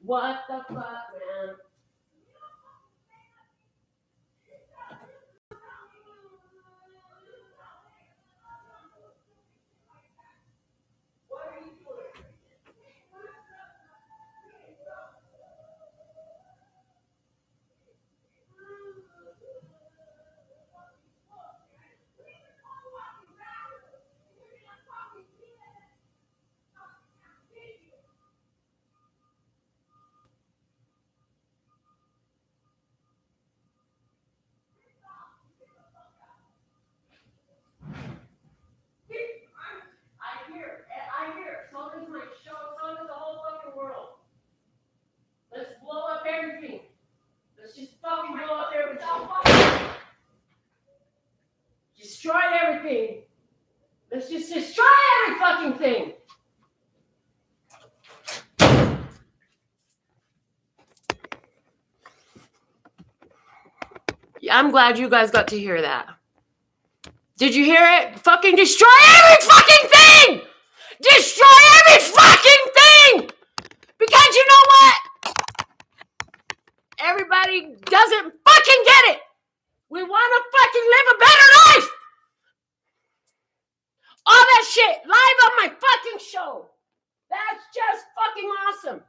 What the fuck, man? I hear. So does my show. So does the whole fucking world. Let's blow up everything. Let's just fucking blow up everything. Destroy everything. Let's just destroy every fucking thing. Yeah, I'm glad you guys got to hear that. Did you hear it? Fucking destroy every fucking thing! Destroy every fucking thing! Because you know what? Everybody doesn't fucking get it. We want to fucking live a better life. All that shit live on my fucking show. That's just fucking awesome.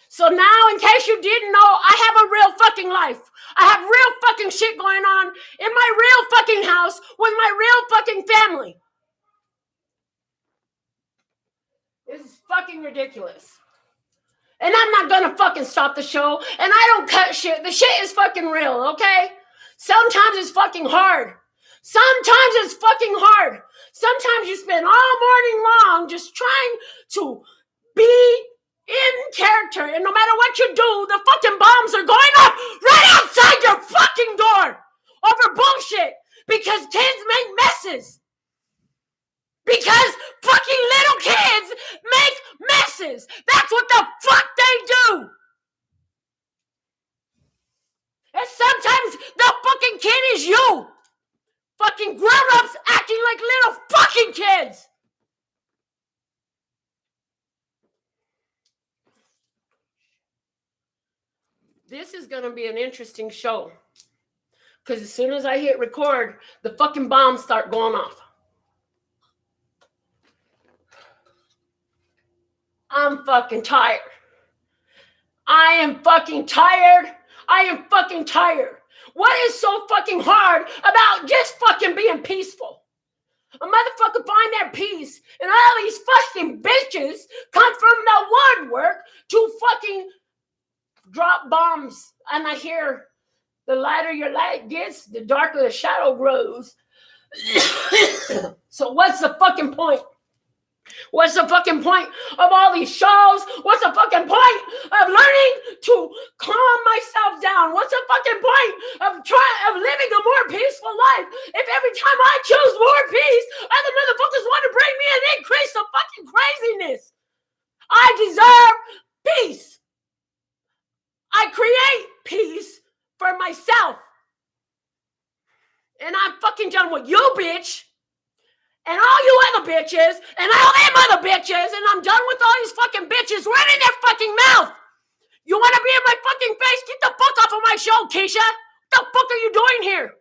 So now, in case you didn't know, I have a real fucking life. I have real fucking shit going on in my real fucking house with my real fucking family. This is fucking ridiculous. And I'm not gonna fucking stop the show. And I don't cut shit. The shit is fucking real, okay? Sometimes it's fucking hard. Sometimes it's fucking hard. Sometimes you spend all morning long just trying to be in character, and no matter what you do, the fucking bombs are going off right outside your fucking door over bullshit because kids make messes. Because fucking little kids make messes. That's what the fuck they do. And sometimes the fucking kid is you. Fucking grown-ups acting like little fucking kids. This is going to be an interesting show. Because as soon as I hit record, the fucking bombs start going off. I'm fucking tired. I am fucking tired. I am fucking tired. What is so fucking hard about just fucking being peaceful? A motherfucker find that peace, and all these fucking bitches come from the woodwork to fucking drop bombs. And I hear the lighter your light gets, the darker the shadow grows. So what's the fucking point? What's the fucking point of all these shows? What's the fucking point of learning to calm myself down? What's the fucking point of living a more peaceful life if every time I choose more peace, other motherfuckers want to bring me an increase of fucking craziness? I deserve peace. I create peace for myself. And I'm fucking done with you, bitch. And all you other bitches, and all them other bitches, and I'm done with all these fucking bitches running their fucking mouth. You want to be in my fucking face? Get the fuck off of my show, Keisha. What the fuck are you doing here?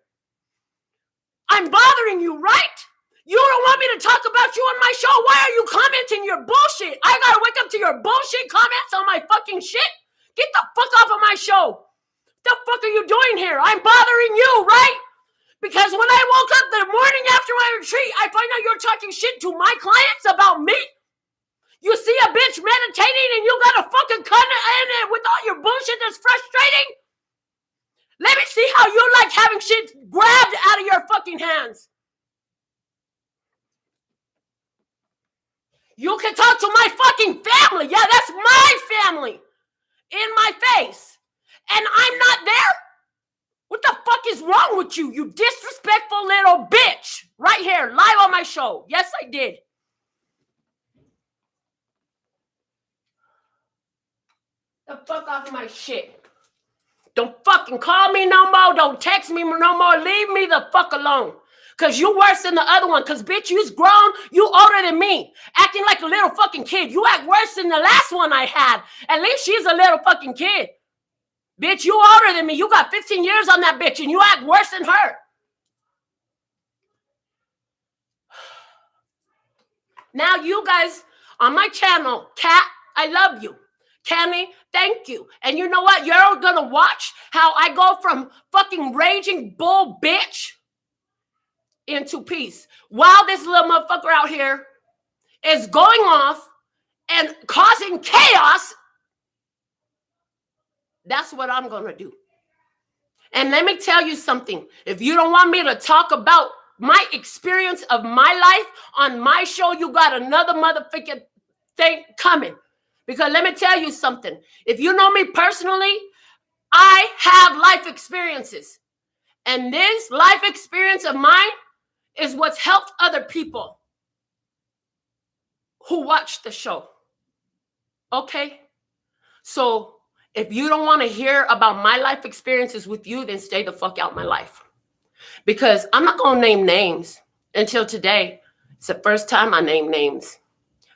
I'm bothering you, right? You don't want me to talk about you on my show. Why are you commenting your bullshit? I gotta wake up to your bullshit comments on my fucking shit? Get the fuck off of my show. What the fuck are you doing here? I'm bothering you, right? Because when I woke up the morning after my retreat, I find out you're talking shit to my clients about me. You see a bitch meditating and you got a fucking cut in it with all your bullshit that's frustrating? Let me see how you like having shit grabbed out of your fucking hands. You can talk to my fucking family. Yeah, that's my family. In my face. And I'm not there? What the fuck is wrong with you, you disrespectful little bitch? Right here, live on my show. Yes, I did. The fuck off of my shit. Don't fucking call me no more. Don't text me no more. Leave me the fuck alone. Because you worse than the other one. Because, bitch, you's grown. You older than me. Acting like a little fucking kid. You act worse than the last one I had. At least she's a little fucking kid. Bitch, you older than me. You got 15 years on that bitch. And you act worse than her. Now you guys on my channel, Kat, I love you. Cammy, thank you. And you know what? You're all gonna watch how I go from fucking raging bull bitch into peace. While this little motherfucker out here is going off and causing chaos, that's what I'm gonna do. And let me tell you something. If you don't want me to talk about my experience of my life on my show, you got another motherfucking thing coming. Because let me tell you something. If you know me personally, I have life experiences. And this life experience of mine is what's helped other people who watch the show. Okay? So if you don't want to hear about my life experiences with you, then stay the fuck out my life. Because I'm not going to name names until today. It's the first time I name names.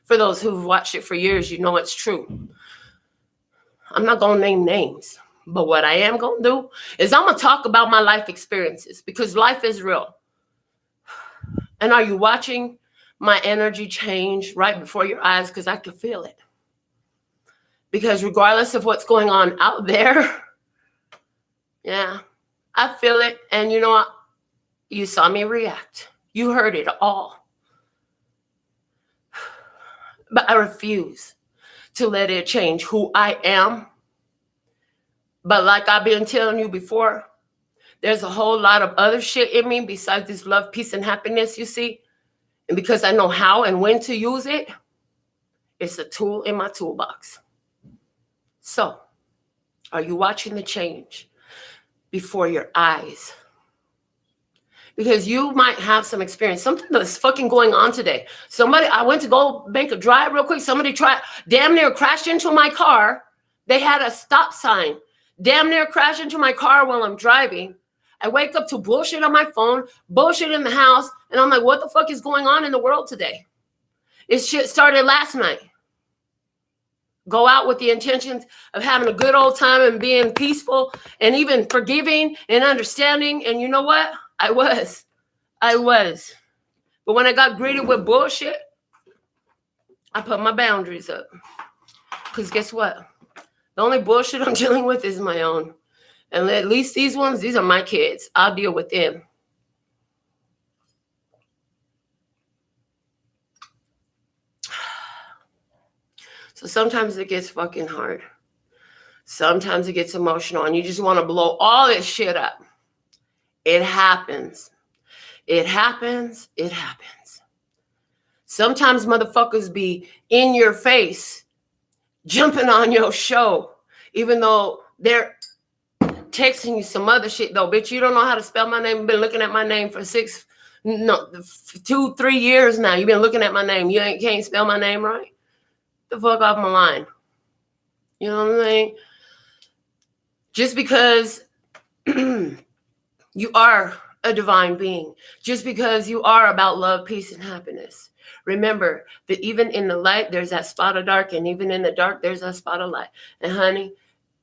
For those who've watched it for years, you know it's true. I'm not going to name names. But what I am going to do is I'm going to talk about my life experiences because life is real. And are you watching my energy change right before your eyes? Because I can feel it. Because regardless of what's going on out there, yeah, I feel it. And you know what? You saw me react. You heard it all. But I refuse to let it change who I am. But like I've been telling you before, there's a whole lot of other shit in me besides this love, peace, and happiness, you see. And because I know how and when to use it, it's a tool in my toolbox. So, are you watching the change before your eyes? Because you might have some experience. Something that's fucking going on today. I went to go make a drive real quick. Somebody damn near crashed into my car. They had a stop sign. Damn near crashed into my car while I'm driving. I wake up to bullshit on my phone, bullshit in the house. And I'm like, what the fuck is going on in the world today? This shit started last night. Go out with the intentions of having a good old time and being peaceful and even forgiving and understanding. And you know what? I was. But when I got greeted with bullshit, I put my boundaries up. Because guess what? The only bullshit I'm dealing with is my own. And at least these are my kids. I'll deal with them. So sometimes it gets fucking hard. Sometimes it gets emotional and you just want to blow all this shit up. It happens. It happens. It happens. Sometimes motherfuckers be in your face, jumping on your show, even though they're texting you some other shit though. Bitch, you don't know how to spell my name. You've been looking at my name for 2, 3 years now. You've been looking at my name. You can't spell my name right? The fuck off my line. You know what I'm saying? Just because you are a divine being, just because you are about love, peace, and happiness. Remember that even in the light, there's that spot of dark, and even in the dark, there's that spot of light. And honey,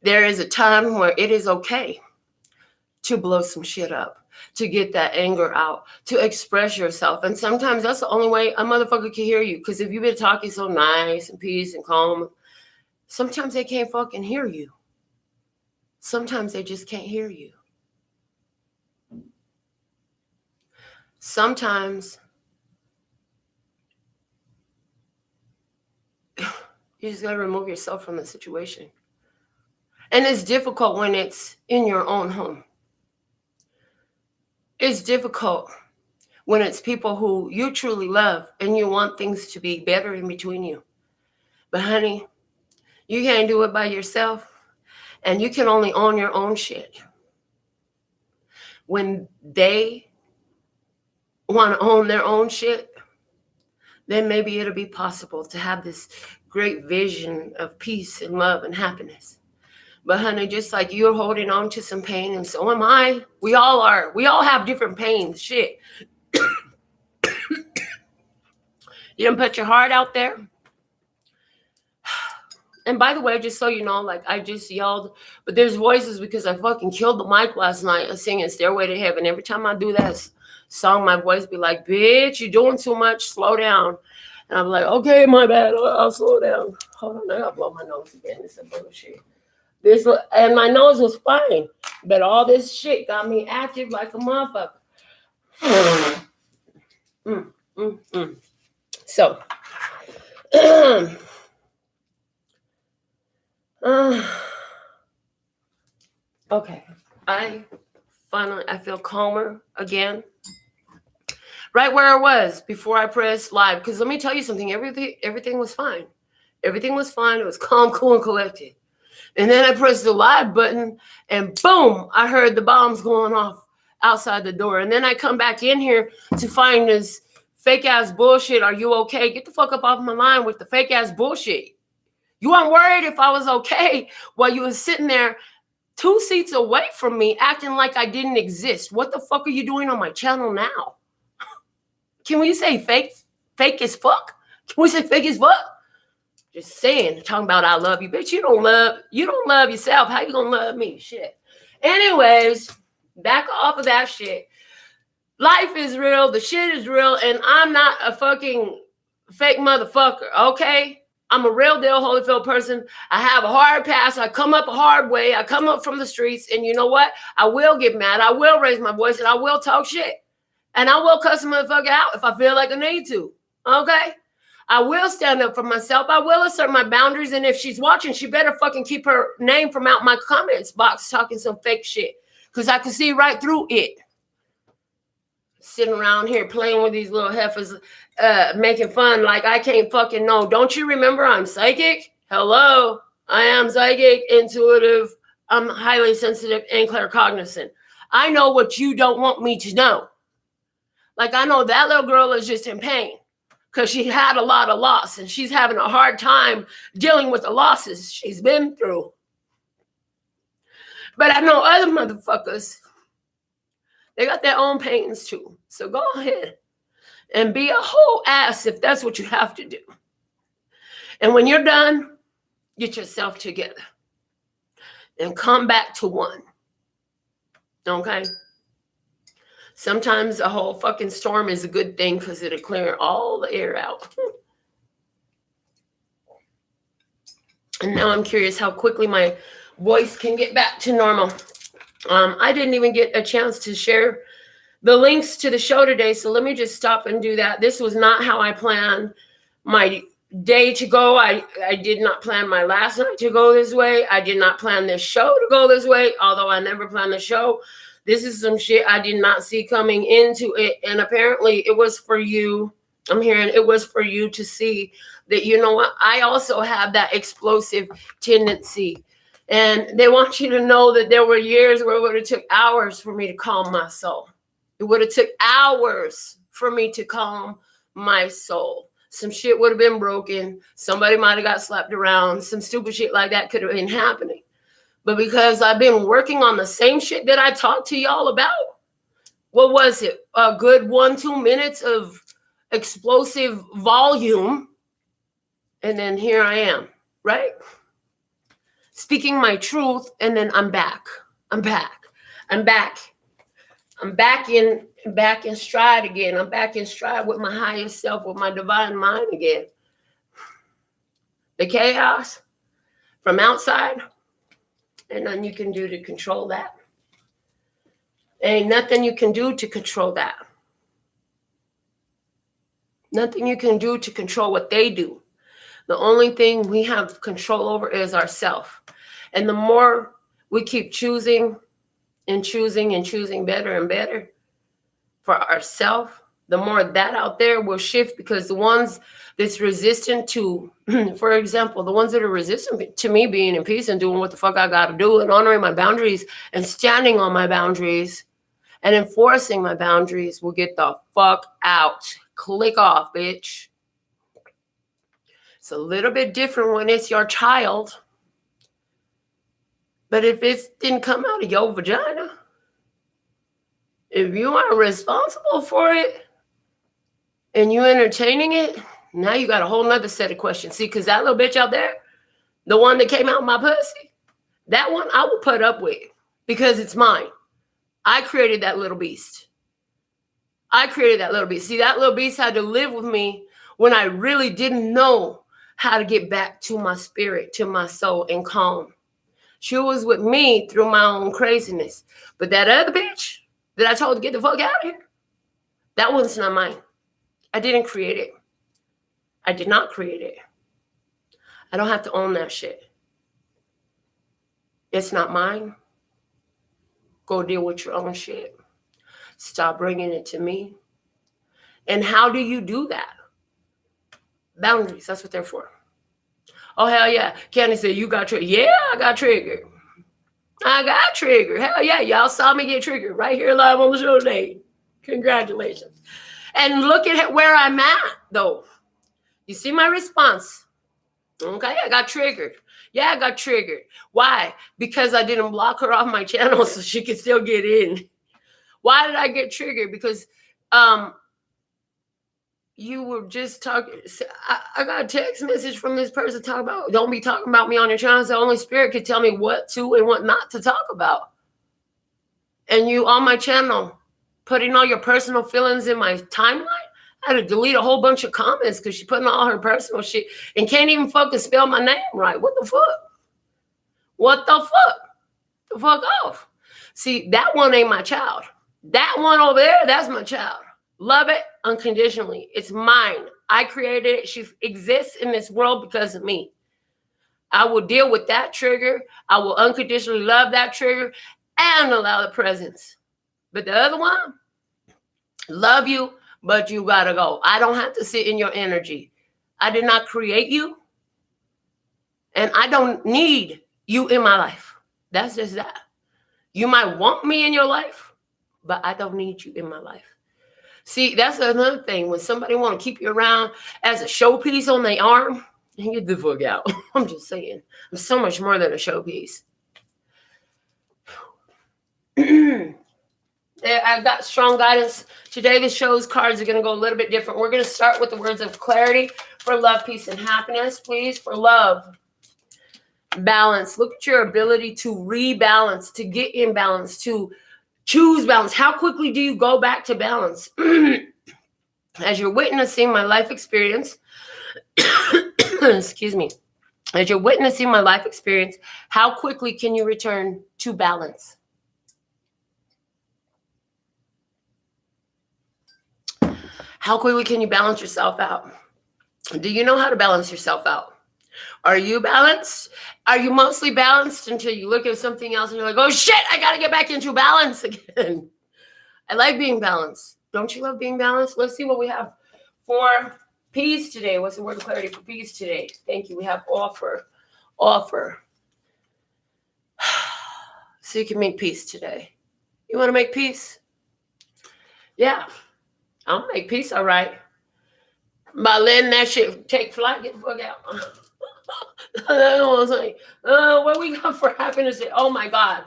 there is a time where it is okay to blow some shit up, to get that anger out, to express yourself. And sometimes that's the only way a motherfucker can hear you. Because if you've been talking so nice and peace and calm, sometimes they can't fucking hear you. Sometimes they just can't hear you. Sometimes you just got to remove yourself from the situation. And it's difficult when it's in your own home. It's difficult when it's people who you truly love and you want things to be better in between you. But honey, you can't do it by yourself. And you can only own your own shit. When they want to own their own shit, then maybe it'll be possible to have this great vision of peace and love and happiness. But honey, just like you're holding on to some pain, and so am I. We all are. We all have different pains. Shit. You didn't put your heart out there. And by the way, just so you know, like I just yelled, but there's voices because I fucking killed the mic last night singing Stairway to Heaven. Every time I do that song, my voice be like, bitch, you're doing too much, slow down. And I'm like, okay, my bad, I'll slow down. Hold on, I gotta blow my nose again. It's a bullshit. And my nose was fine, but all this shit got me active like a motherfucker. So, okay, I feel calmer again. Right where I was before I pressed live. Because let me tell you something, everything was fine. Everything was fine. It was calm, cool, and collected. And then I pressed the live button and boom, I heard the bombs going off outside the door. And then I come back in here to find this fake ass bullshit. Are you okay? Get the fuck up off my line with the fake ass bullshit. You weren't worried if I was okay while you was sitting there 2 seats away from me acting like I didn't exist. What the fuck are you doing on my channel now? Can we say fake as fuck? Can we say fake as fuck? Just saying, talking about I love you. Bitch, you don't love yourself. How you gonna love me? Shit. Anyways, back off of that shit. Life is real. The shit is real. And I'm not a fucking fake motherfucker, okay? I'm a real deal Holyfield person. I have a hard pass. I come up a hard way. I come up from the streets. And you know what? I will get mad. I will raise my voice. And I will talk shit. And I will cuss a motherfucker out if I feel like I need to, okay? I will stand up for myself. I will assert my boundaries. And if she's watching, she better fucking keep her name from out my comments box talking some fake shit. Because I can see right through it. Sitting around here playing with these little heifers, making fun like I can't fucking know. Don't you remember I'm psychic? Hello. I am psychic, intuitive. I'm highly sensitive and claircognizant. I know what you don't want me to know. Like I know that little girl is just in pain. Because she had a lot of loss and she's having a hard time dealing with the losses she's been through. But I know other motherfuckers, they got their own pains too. So go ahead and be a whole ass if that's what you have to do. And when you're done, get yourself together and come back to one. Okay? Sometimes a whole fucking storm is a good thing because it'll clear all the air out. And now I'm curious how quickly my voice can get back to normal. I didn't even get a chance to share the links to the show today, so let me just stop and do that. This was not how I planned my day to go. I did not plan my last night to go this way. I did not plan this show to go this way, although I never planned the show. This is some shit I did not see coming into it. And apparently it was for you. I'm hearing it was for you to see that, you know what? I also have that explosive tendency. And they want you to know that there were years where it would have took hours for me to calm my soul. It would have took hours for me to calm my soul. Some shit would have been broken. Somebody might have got slapped around. Some stupid shit like that could have been happening. But because I've been working on the same shit that I talked to y'all about, what was it? A good 1-2 minutes of explosive volume. And then here I am, right? Speaking my truth, and then I'm back. I'm back in stride again. I'm back in stride with my highest self, with my divine mind again. The chaos from outside, and nothing you can do to control that. Ain't nothing you can do to control that. Nothing you can do to control what they do. The only thing we have control over is ourselves. And the more we keep choosing and choosing and choosing better and better for ourselves, the more that out there will shift, because the ones that's resistant to, for example, the ones that are resistant to me being in peace and doing what the fuck I got to do and honoring my boundaries and standing on my boundaries and enforcing my boundaries will get the fuck out. Click off, bitch. It's a little bit different when it's your child. But if it didn't come out of your vagina, if you aren't responsible for it and you entertaining it, Now you got a whole nother set of questions. See, because that little bitch out there, the one that came out of my pussy, that one I will put up with because it's mine. I created that little beast. I created that little beast. See, that little beast had to live with me when I really didn't know how to get back to my spirit, to my soul, and calm. She was with me through my own craziness. But that other bitch that I told to get the fuck out of here, that one's not mine. I didn't create it. I did not create it. I don't have to own that shit. It's not mine. Go deal with your own shit. Stop bringing it to me. And how do you do that? Boundaries, that's what they're for. Oh, hell yeah. Candy said, you got triggered. Yeah, I got triggered. I got triggered. Hell yeah, y'all saw me get triggered right here live on the show today. Congratulations. And look at where I'm at, though. You see my response. Okay, I got triggered. Yeah, I got triggered. Why? Because I didn't block her off my channel so she could still get in. Why did I get triggered? Because you were just talking. I got a text message from this person talking about, don't be talking about me on your channel. The Holy Spirit could tell me what to and what not to talk about. And you on my channel, putting all your personal feelings in my timeline. I had to delete a whole bunch of comments because she's putting all her personal shit and can't even fucking spell my name right. What the fuck? What the fuck? The fuck off. See, that one ain't my child. That one over there, that's my child. Love it unconditionally. It's mine. I created it. She exists in this world because of me. I will deal with that trigger. I will unconditionally love that trigger and allow the presence. But the other one, love you, but you gotta go. I don't have to sit in your energy. I did not create you. And I don't need you in my life. That's just that. You might want me in your life, but I don't need you in my life. See, that's another thing. When somebody want to keep you around as a showpiece on their arm, get the fuck out. I'm just saying. I'm so much more than a showpiece. I've got strong guidance. Today, the show's cards are going to go a little bit different. We're going to start with the words of clarity for love, peace, and happiness. Please, for love, balance. Look at your ability to rebalance, to get in balance, to choose balance. How quickly do you go back to balance? As you're witnessing my life experience, excuse me, as you're witnessing my life experience, how quickly can you return to balance? How quickly can you balance yourself out? Do you know how to balance yourself out? Are you balanced? Are you mostly balanced until you look at something else and you're like, oh shit, I got to get back into balance again. I like being balanced. Don't you love being balanced? Let's see what we have for peace today. What's the word of clarity for peace today? Thank you. We have offer. So you can make peace today. You want to make peace? Yeah. I'll make peace, all right. By letting that shit take flight, get the fuck out. That's what I'm saying. What we got for happiness? Oh my God.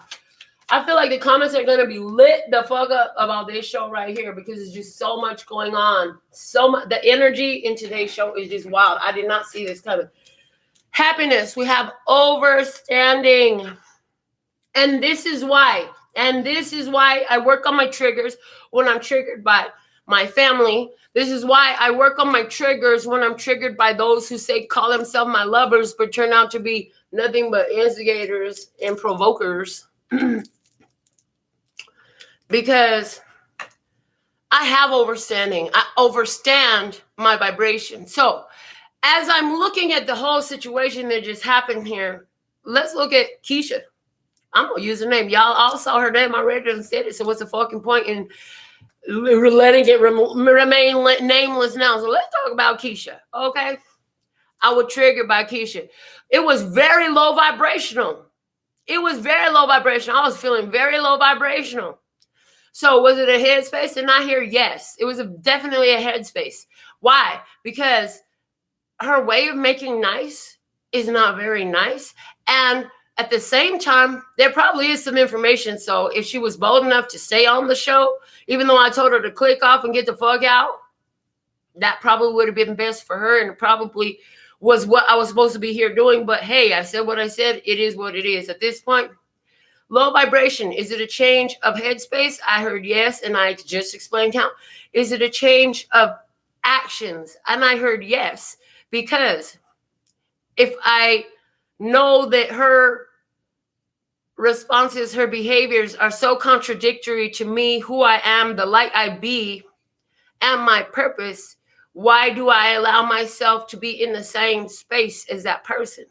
I feel like the comments are going to be lit the fuck up about this show right here because there's just so much going on. So much. The energy in today's show is just wild. I did not see this coming. Happiness. We have overstanding. And this is why. I work on my triggers when I'm triggered by my family. This is why I work on my triggers when I'm triggered by those who say call themselves my lovers, but turn out to be nothing but instigators and provokers. Because I have overstanding. I overstand my vibration. So as I'm looking at the whole situation that just happened here, let's look at Keisha. I'm going to use her name. Y'all all saw her name already and said it. So what's the fucking point in letting it remain nameless now? So let's talk about Keisha, okay? I was triggered by Keisha. It was very low vibrational. I was feeling very low vibrational. So was it a headspace? Did I hear yes? It was definitely a headspace. Why? Because her way of making nice is not very nice. And at the same time, there probably is some information. So if she was bold enough to stay on the show, even though I told her to click off and get the fuck out, that probably would have been best for her, and it probably was what I was supposed to be here doing. But hey, I said what I said. It is what it is. At this point, low vibration. Is it a change of headspace? I heard yes, and I just explained how. Is it a change of actions? And I heard yes, because if I know that her responses, her behaviors are so contradictory to me, who I am, the light I be, and my purpose, why do I allow myself to be in the same space as that person?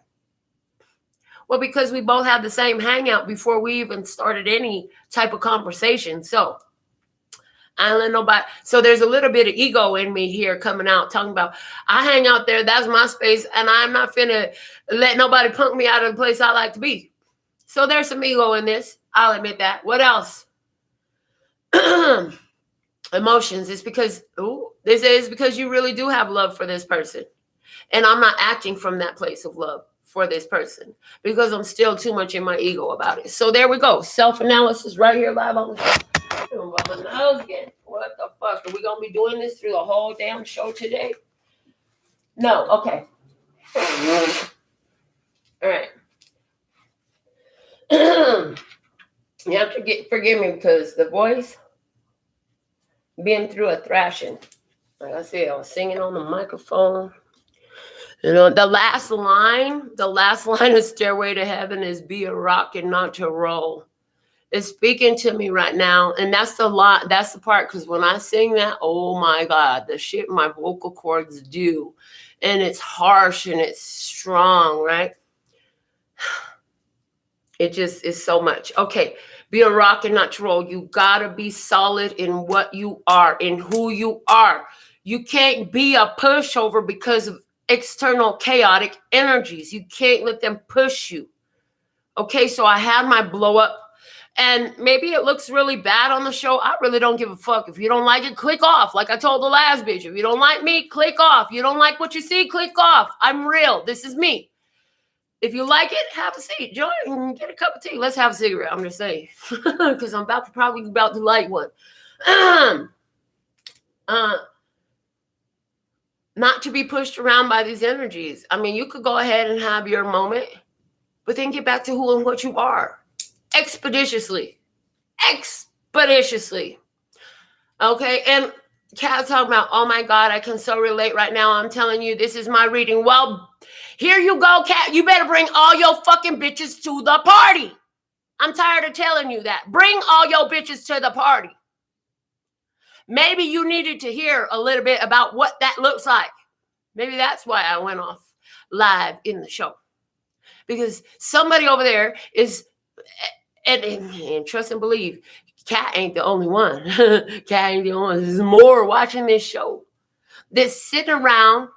Well, because we both had the same hangout before we even started any type of conversation. So I don't let nobody. So there's a little bit of ego in me here coming out, talking about I hang out there. That's my space, and I'm not finna let nobody punk me out of the place I like to be. So there's some ego in this. I'll admit that. What else? Emotions. It's because this is because you really do have love for this person, and I'm not acting from that place of love for this person because I'm still too much in my ego about it. So there we go. Self-analysis right here live on the show. What the fuck? Are we going to be doing this through the whole damn show today? No. Okay. All right. You have to forgive me because the voice been through a thrashing. Like I said, I was singing on the microphone. You know, the last line of Stairway to Heaven is be a rock and not to roll. It's speaking to me right now. And that's the lot. That's the part. Because when I sing that, oh my God, the shit my vocal cords do. And it's harsh and it's strong, right? It just is so much. Okay. Be a rock and not to roll. You gotta be solid in what you are, in who you are. You can't be a pushover because of external chaotic energies. You can't let them push you. Okay, so I had my blow up, and maybe it looks really bad on the show. I really don't give a fuck. If you don't like it, click off. Like I told the last bitch, if you don't like me, click off. You don't like what you see, click off. I'm real. This is me. If you like it, have a seat. Join and get a cup of tea. Let's have a cigarette. I'm just saying. Because I'm probably about to light one. Not to be pushed around by these energies. I mean, you could go ahead and have your moment, but then get back to who and what you are. Expeditiously. Okay, and Kat talking about, oh my God, I can so relate right now. I'm telling you, this is my reading. Well, here you go, Kat. You better bring all your fucking bitches to the party. I'm tired of telling you that. Bring all your bitches to the party. Maybe you needed to hear a little bit about what that looks like. Maybe that's why I went off live in the show. Because somebody over there is, and trust and believe, Kat ain't the only one. Kat ain't the only one. There's more watching this show. That's sitting around,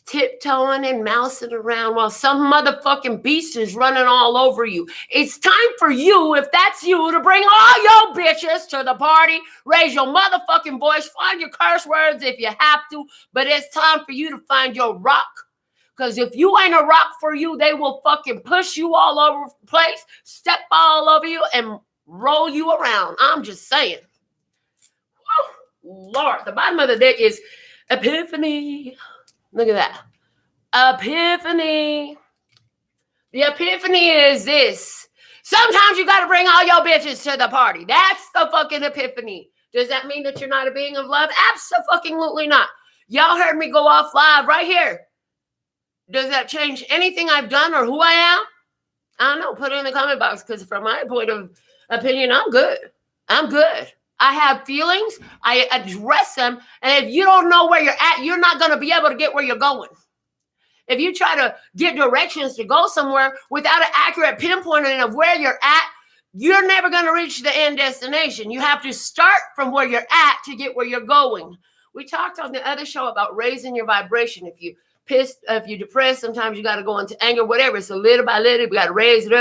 tiptoeing and mousing around while some motherfucking beast is running all over you. It's time for you, if that's you, to bring all your bitches to the party. Raise your motherfucking voice. Find your curse words if you have to. But it's time for you to find your rock. Because if you ain't a rock for you, they will fucking push you all over the place, step all over you, and roll you around. I'm just saying. Woo, Lord, the bottom of the deck is Epiphany. Look at that. Epiphany. The epiphany is this. Sometimes you got to bring all your bitches to the party. That's the fucking epiphany. Does that mean that you're not a being of love? Absolutely not. Y'all heard me go off live right here. Does that change anything I've done or who I am? I don't know. Put it in the comment box, because from my point of opinion, I'm good. I have feelings. I address them. And if you don't know where you're at, you're not going to be able to get where you're going. If you try to get directions to go somewhere without an accurate pinpointing of where you're at, you're never going to reach the end destination. You have to start from where you're at to get where you're going. We talked on the other show about raising your vibration. If you pissed, if you're depressed, sometimes you got to go into anger, whatever. So little by little, we got to raise it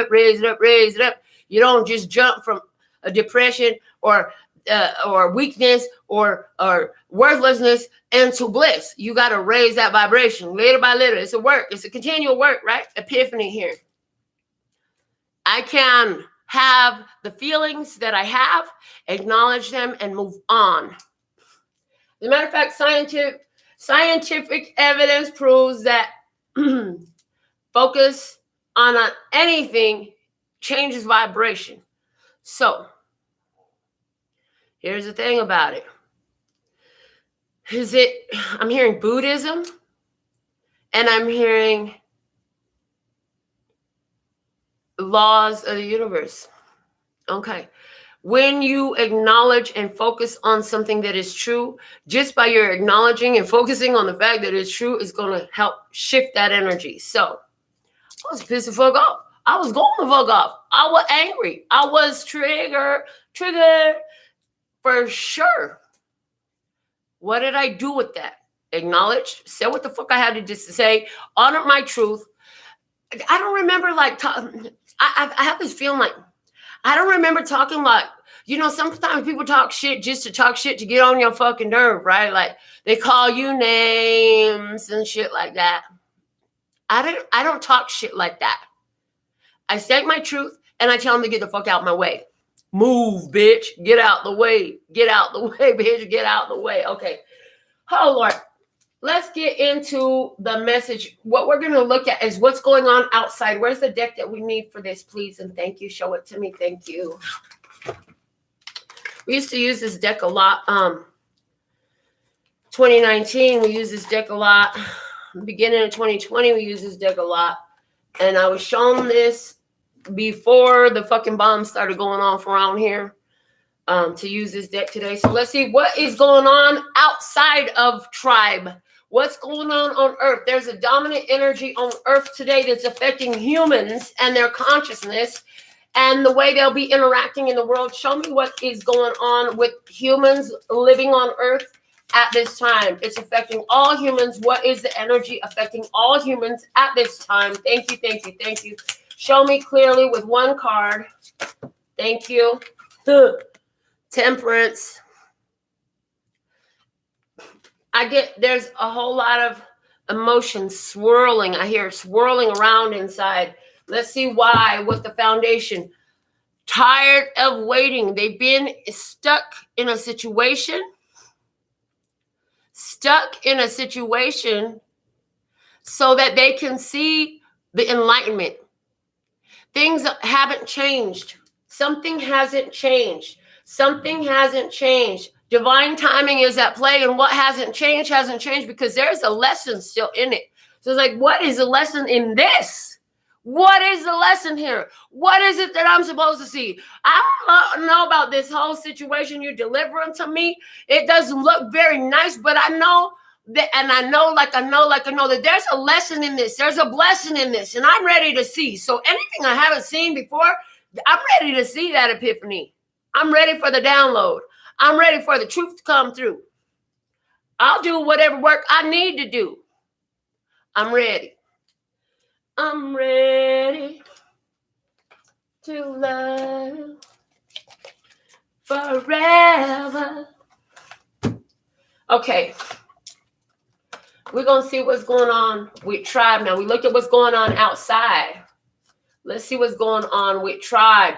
up. You don't just jump from a depression or weakness or worthlessness into bliss. You got to raise that vibration little by little. It's a work. It's a continual work, right? Epiphany here. I can have the feelings that I have, acknowledge them, and move on. As a matter of fact, Scientific evidence proves that focus on anything changes vibration. So, here's the thing about it. I'm hearing Buddhism, and I'm hearing laws of the universe. Okay. When you acknowledge and focus on something that is true, just by your acknowledging and focusing on the fact that it's true, is going to help shift that energy. So, I was pissed the fuck off. I was going the fuck off. I was angry. I was triggered for sure. What did I do with that? Acknowledge, said what the fuck I had to just say, honor my truth. I don't remember I have this feeling like I don't remember talking like, sometimes people talk shit just to talk shit to get on your fucking nerve, right? Like they call you names and shit like that. I don't talk shit like that. I state my truth and I tell them to get the fuck out of my way. Move, bitch. Get out the way. Get out the way, bitch. Get out the way. Okay. Oh, Lord. Let's get into the message. What we're going to look at is what's going on outside. Where's the deck that we need for this, please? And thank you. Show it to me. Thank you. We used to use this deck a lot. 2019, we used this deck a lot. Beginning of 2020, we used this deck a lot. And I was shown this before the fucking bombs started going off around here. To use this deck today. So let's see what is going on outside of tribe. What's going on Earth? There's a dominant energy on Earth today that's affecting humans and their consciousness and the way they'll be interacting in the world. Show me what is going on with humans living on Earth at this time. It's affecting all humans. What is the energy affecting all humans at this time? Thank you, thank you, thank you. Show me clearly with one card. Thank you. Temperance. There's a whole lot of emotion swirling. I hear swirling around inside. Let's see why. What the foundation. Tired of waiting. They've been stuck in a situation. Stuck in a situation so that they can see the enlightenment. Things haven't changed. Something hasn't changed. Something hasn't changed. Divine timing is at play, and what hasn't changed because there's a lesson still in it. So it's like, what is the lesson in this? What is the lesson here? What is it that I'm supposed to see? I don't know about this whole situation you're delivering to me. It doesn't look very nice, but I know that, and I know that there's a lesson in this. There's a blessing in this, and I'm ready to see. So anything I haven't seen before, I'm ready to see that epiphany. I'm ready for the download. I'm ready for the truth to come through. I'll do whatever work I need to do. I'm ready. I'm ready to love forever. Okay. We're going to see what's going on with tribe now. We looked at what's going on outside. Let's see what's going on with tribe.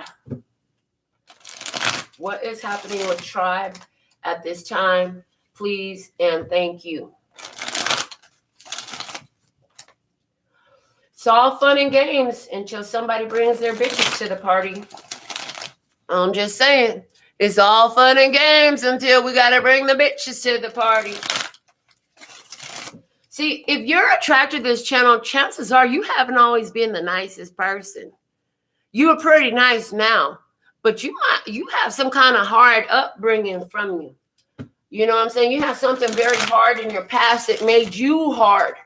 What is happening with tribe at this time? Please and thank you. It's all fun and games until somebody brings their bitches to the party. I'm just saying. It's all fun and games until we got to bring the bitches to the party. See, if you're attracted to this channel, chances are you haven't always been the nicest person. You are pretty nice now. But you have some kind of hard upbringing from you. You know what I'm saying? You have something very hard in your past that made you hard.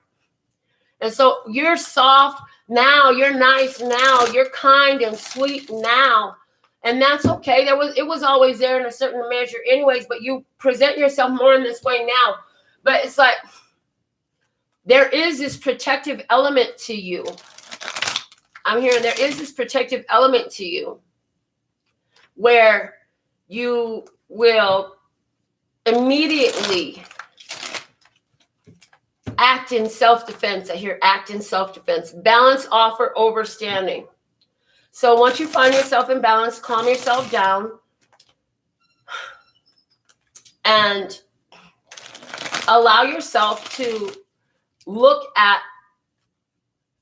And so you're soft now. You're nice now. You're kind and sweet now. And that's okay. It was always there in a certain measure anyways, but you present yourself more in this way now. But it's like there is this protective element to you. I'm hearing there is this protective element to you, where you will immediately act in self-defense. I hear act in self-defense. Balance, offer, overstanding. So once you find yourself in balance, calm yourself down. And allow yourself to look at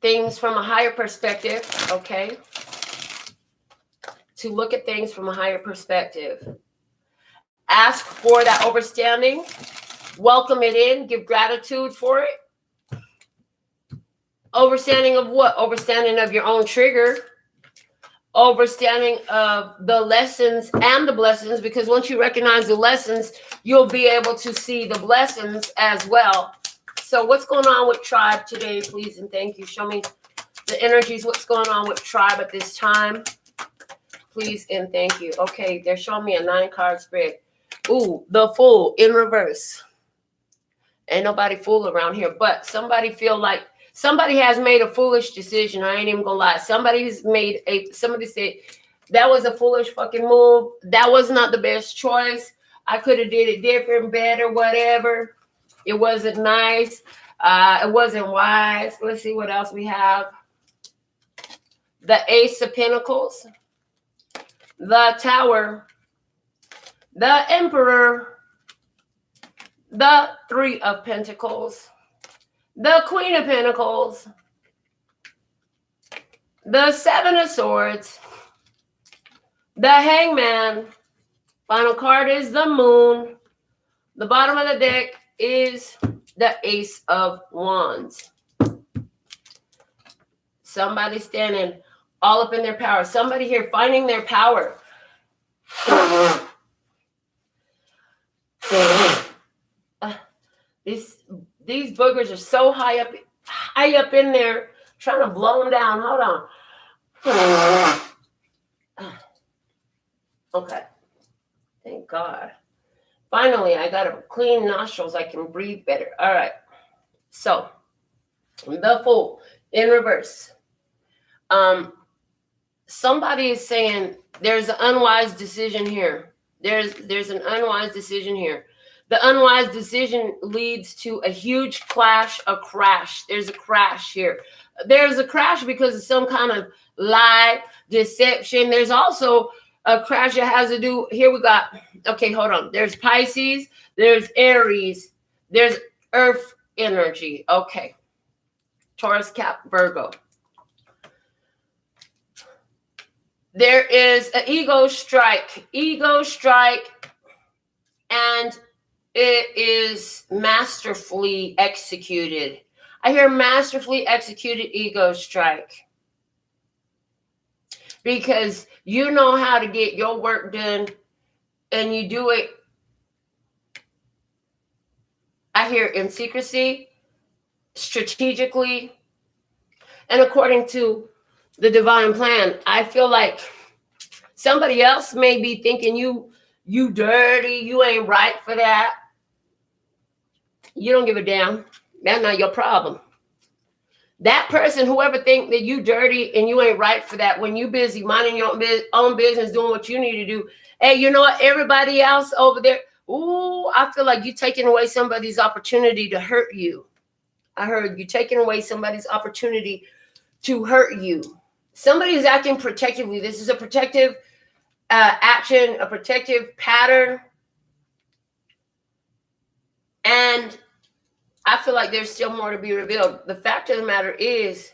things from a higher perspective, okay? To look at things from a higher perspective. Ask for that overstanding. Welcome it in. Give gratitude for it. Overstanding of what? Overstanding of your own trigger. Overstanding of the lessons and the blessings, because once you recognize the lessons, you'll be able to see the blessings as well. So what's going on with tribe today, please and thank you. Show me the energies. What's going on with tribe at this time, please and thank you. Okay, they're showing me a 9-card spread. Ooh, the Fool in reverse. Ain't nobody fool around here, but somebody feel like somebody has made a foolish decision. I ain't even gonna lie. Somebody said that was a foolish fucking move. That was not the best choice. I could have did it different, better, whatever. It wasn't nice. It wasn't wise. Let's see what else we have. The Ace of Pentacles, the Tower, the Emperor, the Three of Pentacles, the Queen of Pentacles, the Seven of Swords, the Hangman. Final card is the Moon. The bottom of the deck is the Ace of Wands. Somebody standing all up in their power. Somebody here finding their power. These boogers are so high up in there, trying to blow them down. Hold on. Okay. Thank God. Finally, I got a clean nostrils. I can breathe better. All right. So, the Fool in reverse. Somebody is saying there's an unwise decision here. There's an unwise decision here. The unwise decision leads to a huge clash, a crash. There's a crash here. There's a crash because of some kind of lie, deception. There's also a crash that has to do, here we got, okay, hold on. There's Pisces, there's Aries, there's Earth energy. Okay. Taurus, Cap, Virgo. There is an ego strike, and it is masterfully executed. I hear masterfully executed ego strike. Because you know how to get your work done and you do it, I hear, in secrecy, strategically, and according to the divine plan. I feel like somebody else may be thinking you dirty, you ain't right for that. You don't give a damn. That's not your problem. That person, whoever think that you dirty and you ain't right for that, when you busy minding your own business, doing what you need to do. Hey, you know what? Everybody else over there, ooh, I feel like you taking away somebody's opportunity to hurt you. I heard you taking away somebody's opportunity to hurt you. Somebody's acting protectively. This is a protective action, a protective pattern. And I feel like there's still more to be revealed. The fact of the matter is,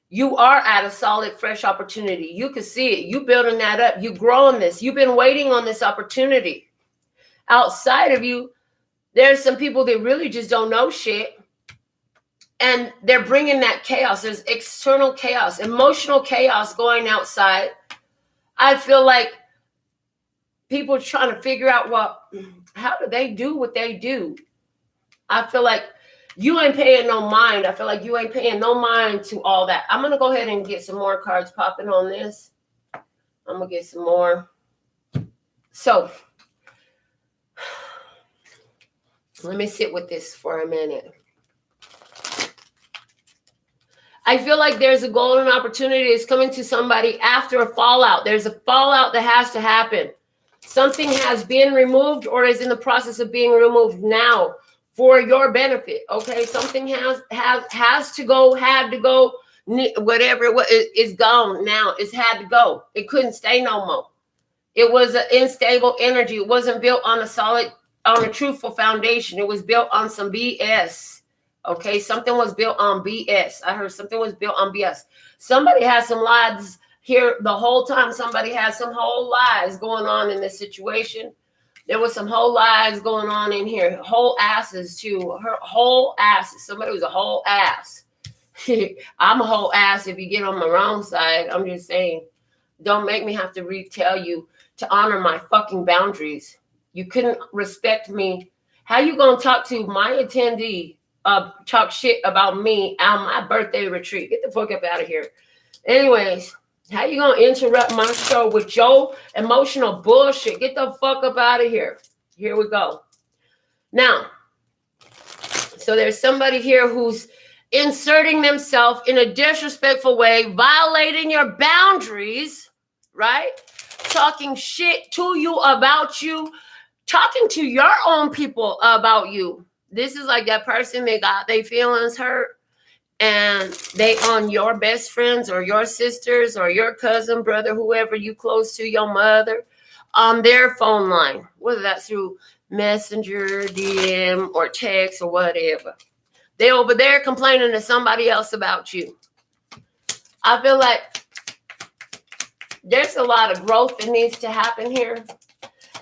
you are at a solid, fresh opportunity. You can see it. You building that up. You growing this. You've been waiting on this opportunity. Outside of you, there's some people that really just don't know shit. And they're bringing that chaos. There's external chaos, emotional chaos going outside. I feel like people are trying to figure out, well, how do they do what they do? I feel like you ain't paying no mind. I feel like you ain't paying no mind to all that. I'm going to go ahead and get some more cards popping on this. I'm going to get some more. So, let me sit with this for a minute. I feel like there's a golden opportunity that's coming to somebody after a fallout. There's a fallout that has to happen. Something has been removed or is in the process of being removed now for your benefit. Okay, something has to go, had to go, whatever it was, it's gone now. It's had to go. It couldn't stay no more. It was an unstable energy. It wasn't built on a solid on a truthful foundation. It was built on some BS. Okay, something was built on BS. I heard something was built on BS. Somebody has some lies here the whole time. Somebody has some whole lies going on in this situation. There was some whole lies going on in here. Whole asses too. Her whole asses. Somebody was a whole ass. I'm a whole ass if you get on my wrong side. I'm just saying. Don't make me have to retell you to honor my fucking boundaries. You couldn't respect me. How you gonna talk to my attendee, talk shit about me on my birthday retreat? Get the fuck up out of here. Anyways, how you gonna interrupt my show with your emotional bullshit? Get the fuck up out of here. Here we go. Now, so there's somebody here who's inserting themselves in a disrespectful way, violating your boundaries, right? Talking shit to you about you, talking to your own people about you. This is like that person, they got their feelings hurt and they on your best friends or your sisters or your cousin, brother, whoever you close to, your mother, on their phone line, whether that's through Messenger, DM, or text or whatever. They over there complaining to somebody else about you. I feel like there's a lot of growth that needs to happen here.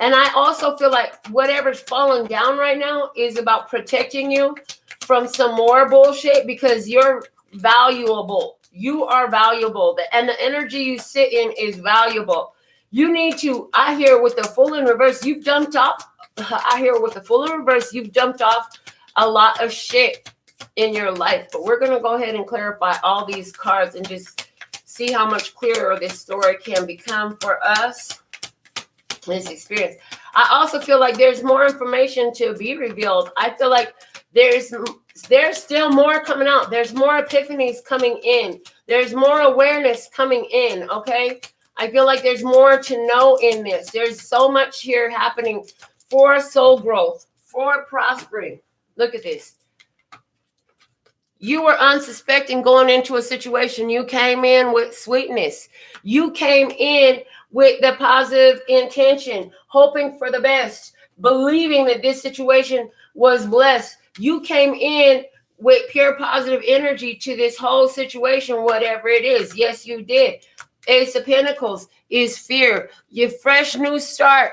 And I also feel like whatever's falling down right now is about protecting you from some more bullshit because you're valuable. You are valuable. And the energy you sit in is valuable. You need to, I hear with the full in reverse, you've dumped off. I hear with the full in reverse, you've dumped off a lot of shit in your life. But we're going to go ahead and clarify all these cards and just see how much clearer this story can become for us. This experience. I also feel like there's more information to be revealed. I feel like there's still more coming out. There's more epiphanies coming in. There's more awareness coming in, okay? I feel like there's more to know in this. There's so much here happening for soul growth, for prospering. Look at this. You were unsuspecting going into a situation. You came in with sweetness. You came in with the positive intention, hoping for the best, believing that this situation was blessed. You came in with pure positive energy to this whole situation, whatever it is. Yes, you did. Ace of Pentacles is fear. Your fresh new start.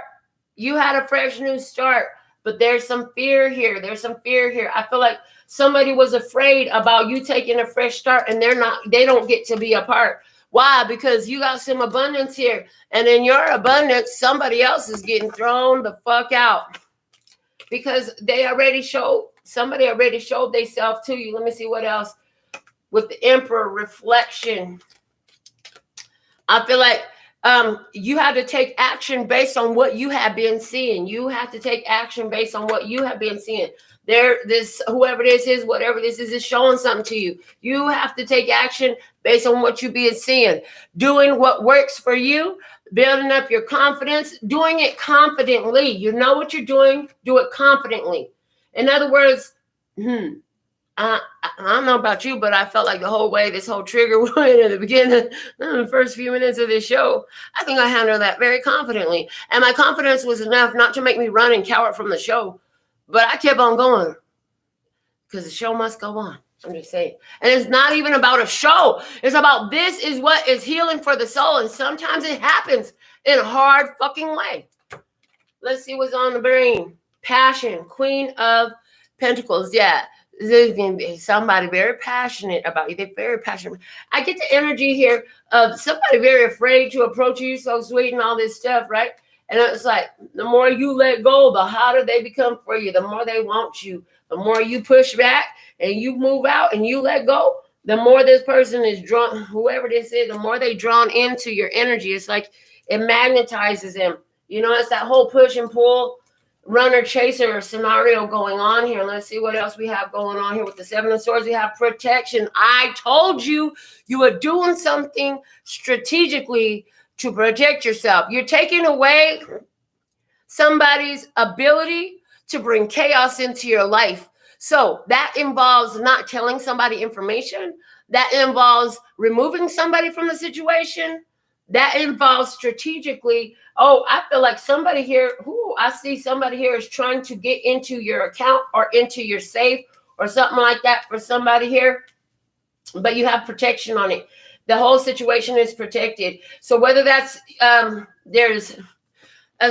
You had a fresh new start, but there's some fear here. There's some fear here. I feel like somebody was afraid about you taking a fresh start and they don't get to be a part. Why? Because you got some abundance here. And in your abundance, somebody else is getting thrown the fuck out. Because somebody already showed themselves to you. Let me see what else. With the Emperor reflection. I feel like you have to take action based on what you have been seeing. You have to take action based on what you have been seeing. Whoever this is, whatever this is showing something to you. You have to take action based on what you've been seeing. Doing what works for you, building up your confidence, doing it confidently. You know what you're doing, do it confidently. In other words, I don't know about you, but I felt like the whole way this whole trigger went at the beginning, the first few minutes of this show, I think I handled that very confidently. And my confidence was enough not to make me run and cower from the show. But I kept on going because the show must go on. I'm just saying. And it's not even about a show. It's about this is what is healing for the soul. And sometimes it happens in a hard fucking way. Let's see what's on the brain. Passion. Queen of Pentacles. Yeah. There's going to be somebody very passionate about you. They're very passionate. I get the energy here of somebody very afraid to approach you, so sweet and all this stuff, right? And it's like, the more you let go, the hotter they become for you. The more they want you. The more you push back and you move out and you let go, the more this person is drawn, whoever this is, the more they drawn into your energy. It's like it magnetizes them. You know, it's that whole push and pull, runner chaser scenario going on here. Let's see what else we have going on here with the Seven of Swords. We have protection. I told you you were doing something strategically to protect yourself. You're taking away somebody's ability to bring chaos into your life. So that involves not telling somebody information. That involves removing somebody from the situation. that involves strategically. Oh, I feel like somebody here, I see somebody here is trying to get into your account or into your safe or something like that for somebody here, but you have protection on it. The whole situation is protected. So whether that's, there's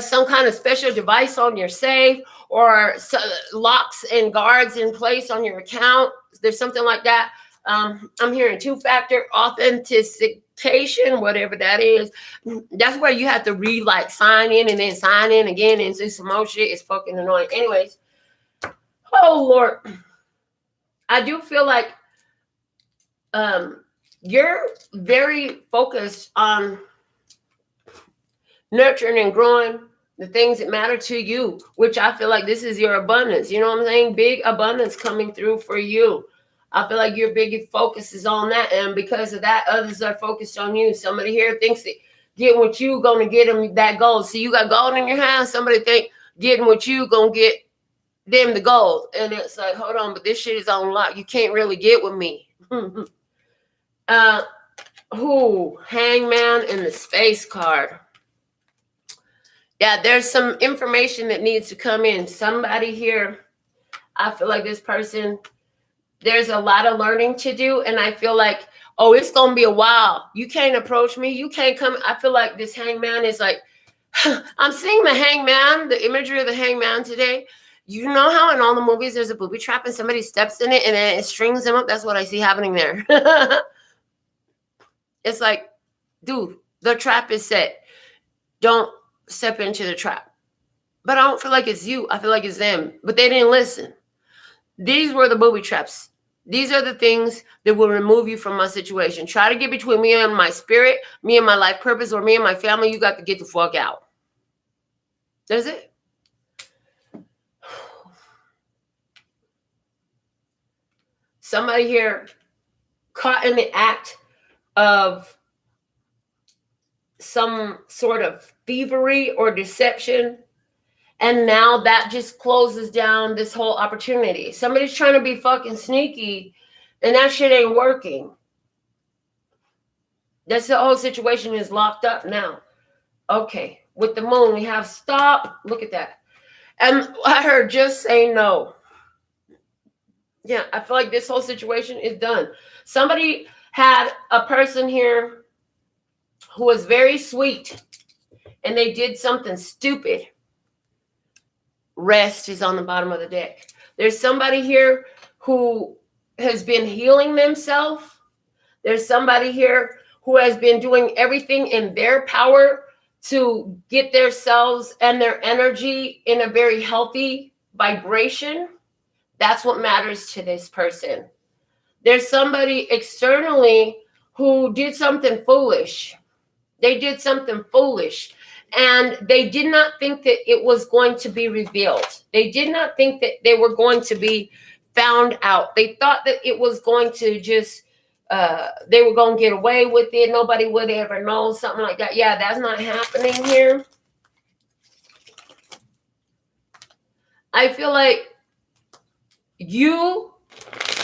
some kind of special device on your safe or locks and guards in place on your account, there's something like that. I'm hearing two-factor authentication, whatever that is. That's where you have to sign in and then sign in again and do some more shit. It's fucking annoying. Anyways, oh Lord, I do feel like you're very focused on nurturing and growing the things that matter to you, which I feel like this is your abundance. You know what I'm saying? Big abundance coming through for you. I feel like your big focus is on that. And because of that, others are focused on you. Somebody here thinks that getting what you going to get them that gold. See, you got gold in your hand. Somebody think getting what you going to get them the gold. And it's like, hold on, but this shit is on lock. You can't really get with me. Hangman and the Space card. Yeah, there's some information that needs to come in. Somebody here, I feel like this person, there's a lot of learning to do. And I feel like, oh, it's going to be a while. You can't approach me. You can't come. I feel like this hangman is like, I'm seeing the hangman, the imagery of the hangman today. You know how in all the movies there's a booby trap and somebody steps in it and then it strings them up? That's what I see happening there. It's like, dude, the trap is set. Don't step into the trap. But I don't feel like it's you. I feel like it's them. But they didn't listen. These were the booby traps. These are the things that will remove you from my situation. Try to get between me and my spirit, me and my life purpose, or me and my family. You got to get the fuck out. That's it. Somebody here caught in the act of some sort of thievery or deception. And now that just closes down this whole opportunity. Somebody's trying to be fucking sneaky and that shit ain't working. That's the whole situation is locked up now. Okay. With the moon, we have stop. Look at that. And I heard just say no. Yeah, I feel like this whole situation is done. Somebody had a person here who was very sweet and they did something stupid. Rest is on the bottom of the deck. There's somebody here who has been healing themselves. There's somebody here who has been doing everything in their power to get themselves and their energy in a very healthy vibration. That's what matters to this person. There's somebody externally who did something foolish. They did something foolish. And they did not think that it was going to be revealed. They did not think that they were going to be found out. They thought that it was going to just, they were going to get away with it. Nobody would ever know, something like that. Yeah, that's not happening here. I feel like you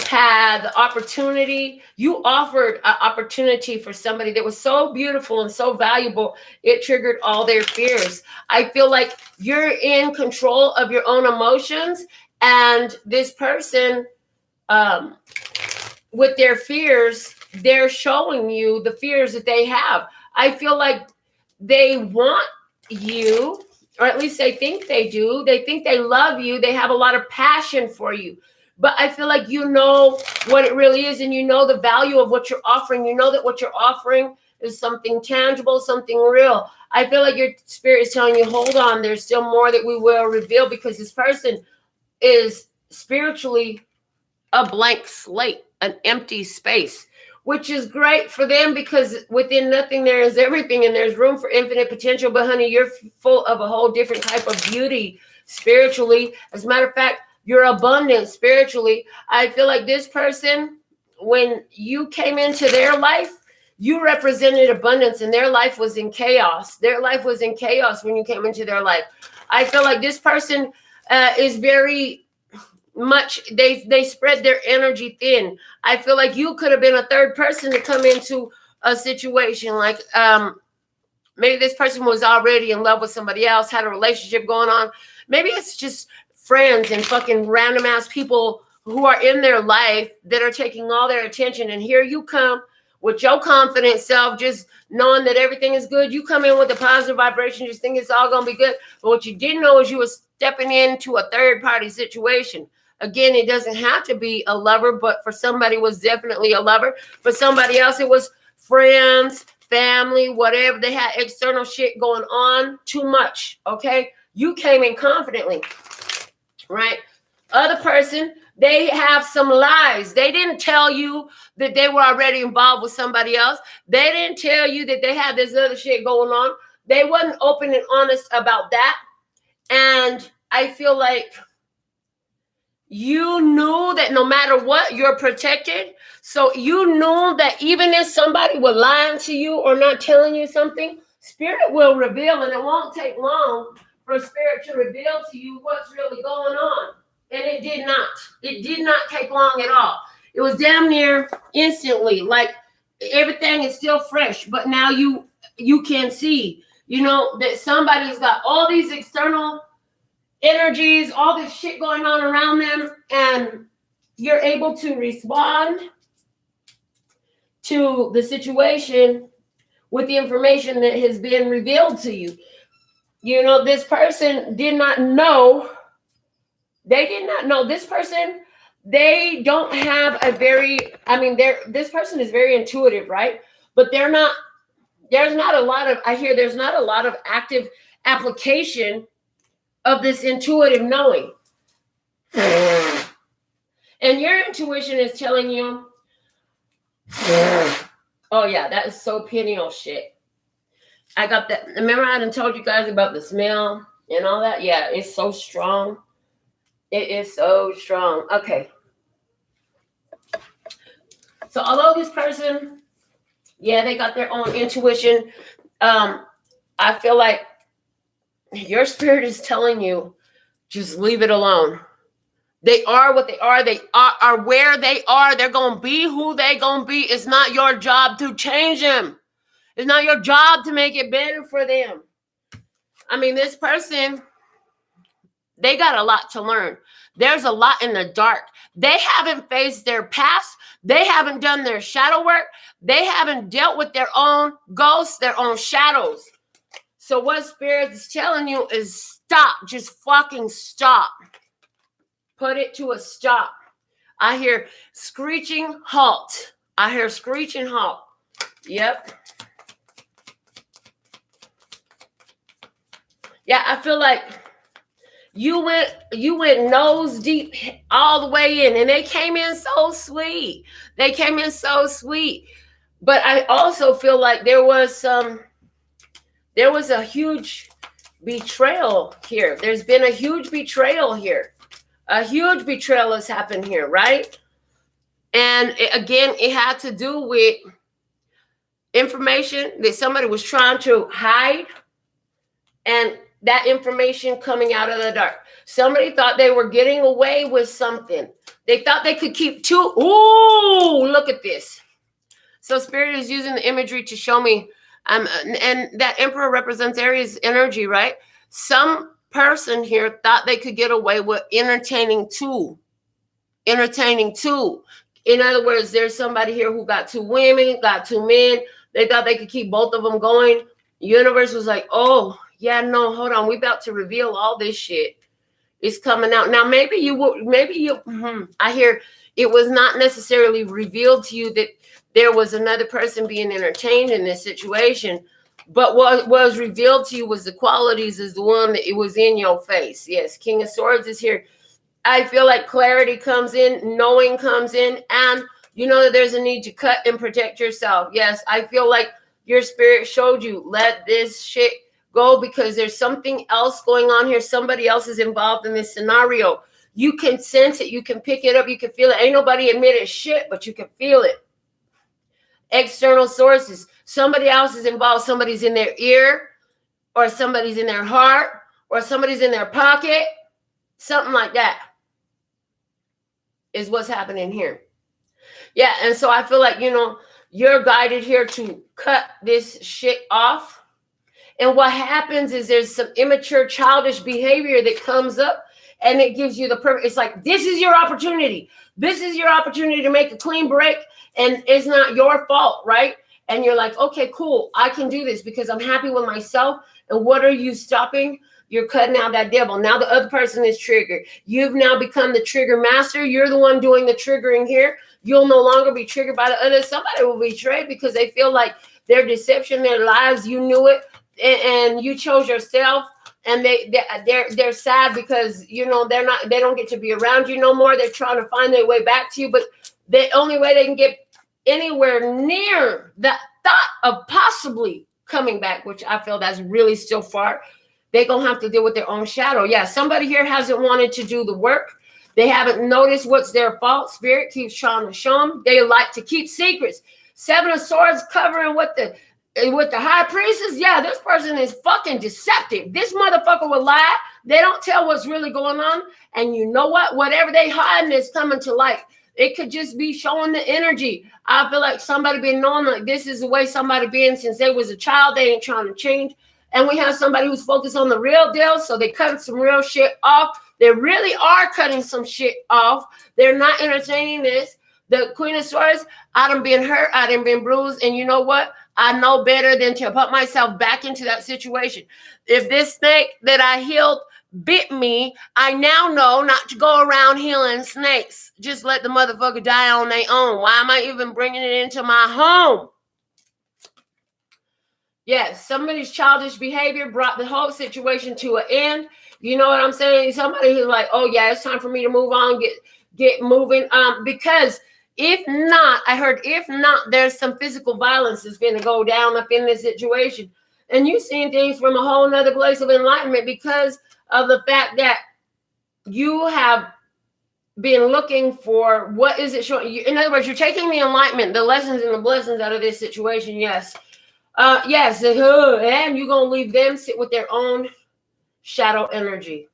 had the opportunity, you offered an opportunity for somebody that was so beautiful and so valuable, it triggered all their fears. I feel like you're in control of your own emotions, and this person, with their fears, they're showing you the fears that they have. I feel like they want you, or at least they think they do. They think they love you. They have a lot of passion for you. But I feel like you know what it really is, and you know the value of what you're offering. You know that what you're offering is something tangible, something real. I feel like your spirit is telling you, hold on, there's still more that we will reveal, because this person is spiritually a blank slate, an empty space, which is great for them, because within nothing there is everything, and there's room for infinite potential. But honey, you're full of a whole different type of beauty spiritually. As a matter of fact, you're abundant spiritually. I feel like this person, when you came into their life, you represented abundance, and their life was in chaos. Their life was in chaos when you came into their life. I feel like this person is very much, they spread their energy thin. I feel like you could have been a third person to come into a situation. Like Maybe this person was already in love with somebody else, had a relationship going on. Maybe it's just friends and fucking random ass people who are in their life that are taking all their attention. And here you come with your confident self, just knowing that everything is good. You come in with a positive vibration, just think it's all going to be good. But what you didn't know is you were stepping into a third party situation. Again, it doesn't have to be a lover, but for somebody it was definitely a lover. For somebody else, it was friends, family, whatever. They had external shit going on too much, okay? You came in confidently, right? Other person, they have some lies. They didn't tell you that they were already involved with somebody else. They didn't tell you that they had this other shit going on. They wasn't open and honest about that. And I feel like you knew that no matter what, you're protected. So you knew that even if somebody was lying to you or not telling you something, Spirit will reveal, and it won't take long for Spirit to reveal to you what's really going on. And it did not. It did not take long at all. It was damn near instantly. Like everything is still fresh, but now you can see, that somebody's got all these external energies, all this shit going on around them, and you're able to respond to the situation with the information that has been revealed to you. This person did not know. They did not know. This person, they don't have this person is very intuitive, right? But there's not a lot of active application of this intuitive knowing. And your intuition is telling you, oh yeah, that is so pineal shit. I got that. Remember I done told you guys about the smell and all that? Yeah, it's so strong. It is so strong. Okay. So although this person, yeah, they got their own intuition, I feel like your spirit is telling you, just leave it alone. They are what they are. They are where they are. They're going to be who they're going to be. It's not your job to change them. It's not your job to make it better for them. This person, they got a lot to learn. There's a lot in the dark. They haven't faced their past. They haven't done their shadow work. They haven't dealt with their own ghosts, their own shadows. So what Spirit is telling you is stop. Just fucking stop. Put it to a stop. I hear screeching halt. I hear screeching halt. Yep. Yeah, I feel like you went nose deep all the way in, and they came in so sweet. But I also feel like there was a huge betrayal here. There's been a huge betrayal here. A huge betrayal has happened here, right? And it had to do with information that somebody was trying to hide, and that information coming out of the dark. Somebody thought they were getting away with something. They thought they could keep two. Ooh, look at this. So Spirit is using the imagery to show me, and that Emperor represents Aries energy, right? Some person here thought they could get away with entertaining two. In other words, there's somebody here who got two women, got two men. They thought they could keep both of them going. The universe was like, oh, yeah, no, hold on. We're about to reveal all this shit. It's coming out. Now, I hear it was not necessarily revealed to you that there was another person being entertained in this situation. But what was revealed to you was the qualities is the one that it was in your face. Yes, King of Swords is here. I feel like clarity comes in, knowing comes in, and you know that there's a need to cut and protect yourself. Yes, I feel like your spirit showed you, let this shit go because there's something else going on here. Somebody else is involved in this scenario. You can sense it. You can pick it up. You can feel it. Ain't nobody admitted shit, but you can feel it. External sources. Somebody else is involved. Somebody's in their ear, or somebody's in their heart, or somebody's in their pocket. Something like that is what's happening here. Yeah, and so I feel like, you're guided here to cut this shit off. And what happens is there's some immature, childish behavior that comes up, and it gives you the perfect. It's like, this is your opportunity. This is your opportunity to make a clean break, and it's not your fault, right? And you're like, okay, cool. I can do this because I'm happy with myself. And what are you stopping? You're cutting out that devil. Now the other person is triggered. You've now become the trigger master. You're the one doing the triggering here. You'll no longer be triggered by the other. Somebody will be betrayed because they feel like their deception, their lies, you knew it, and you chose yourself. And they're sad because, you know, they don't get to be around you no more. They're trying to find their way back to you, but the only way they can get anywhere near that thought of possibly coming back, which I feel that's really still far, they're going to have to deal with their own shadow. Yeah, somebody here hasn't wanted to do the work. They haven't noticed what's their fault. Spirit keeps trying to show them. They like to keep secrets. Seven of Swords covering with the high priestess. Yeah, this person is fucking deceptive. This motherfucker will lie. They don't tell what's really going on. And you know what? Whatever they hiding is coming to light. It could just be showing the energy. I feel like somebody been knowing like this is the way somebody been since they was a child. They ain't trying to change. And we have somebody who's focused on the real deal. So they cut some real shit off. They really are cutting some shit off. They're not entertaining this. The Queen of Swords, I done been hurt. I done been bruised. And you know what? I know better than to put myself back into that situation. If this snake that I healed bit me, I now know not to go around healing snakes. Just let the motherfucker die on their own. Why am I even bringing it into my home? Yes, somebody's childish behavior brought the whole situation to an end. You know what I'm saying? Somebody who's like, oh yeah, it's time for me to move on, get moving. Because if not, I heard if not, there's some physical violence that's going to go down up in this situation. And you're seeing things from a whole nother place of enlightenment because of the fact that you have been looking for what is it showing you. In other words, you're taking the enlightenment, the lessons and the blessings out of this situation. Yes. Yes. And you're going to leave them sit with their own shadow energy.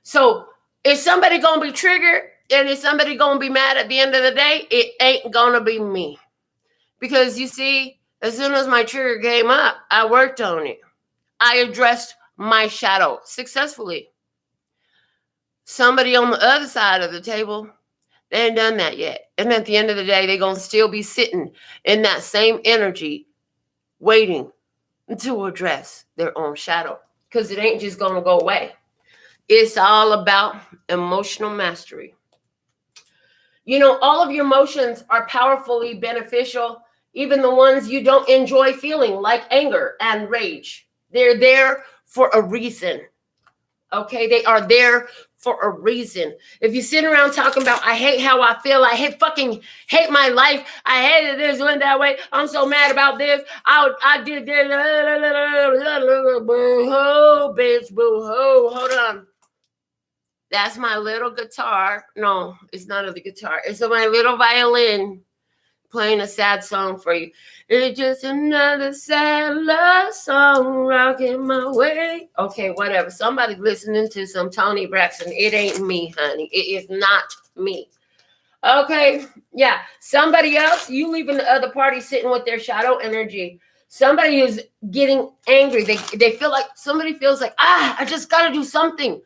So is somebody going to be triggered? And is somebody going to be mad at the end of the day? It ain't going to be me. Because you see, as soon as my trigger came up, I worked on it. I addressed my shadow successfully. Somebody on the other side of the table, they ain't done that yet. And at the end of the day, they're going to still be sitting in that same energy, waiting to address their own shadow. Because it ain't just going to go away. It's all about emotional mastery. You know, all of your emotions are powerfully beneficial, even the ones you don't enjoy feeling, like anger and rage. They're there for a reason. Okay, they are there for a reason. If you sit around talking about, I hate how I feel, I hate my life, I hated this, went that way, I'm so mad about this, I did this, boo-hoo, bitch, boo-hoo, hold on. That's my little guitar. No, it's not the guitar. It's my little violin playing a sad song for you. It's just another sad love song rocking my way. Okay, whatever. Somebody's listening to some Tony Braxton. It ain't me, honey. It is not me. Okay, yeah. Somebody else, you leaving the other party sitting with their shadow energy. Somebody is getting angry. They feel like, somebody feels like, I just got to do something.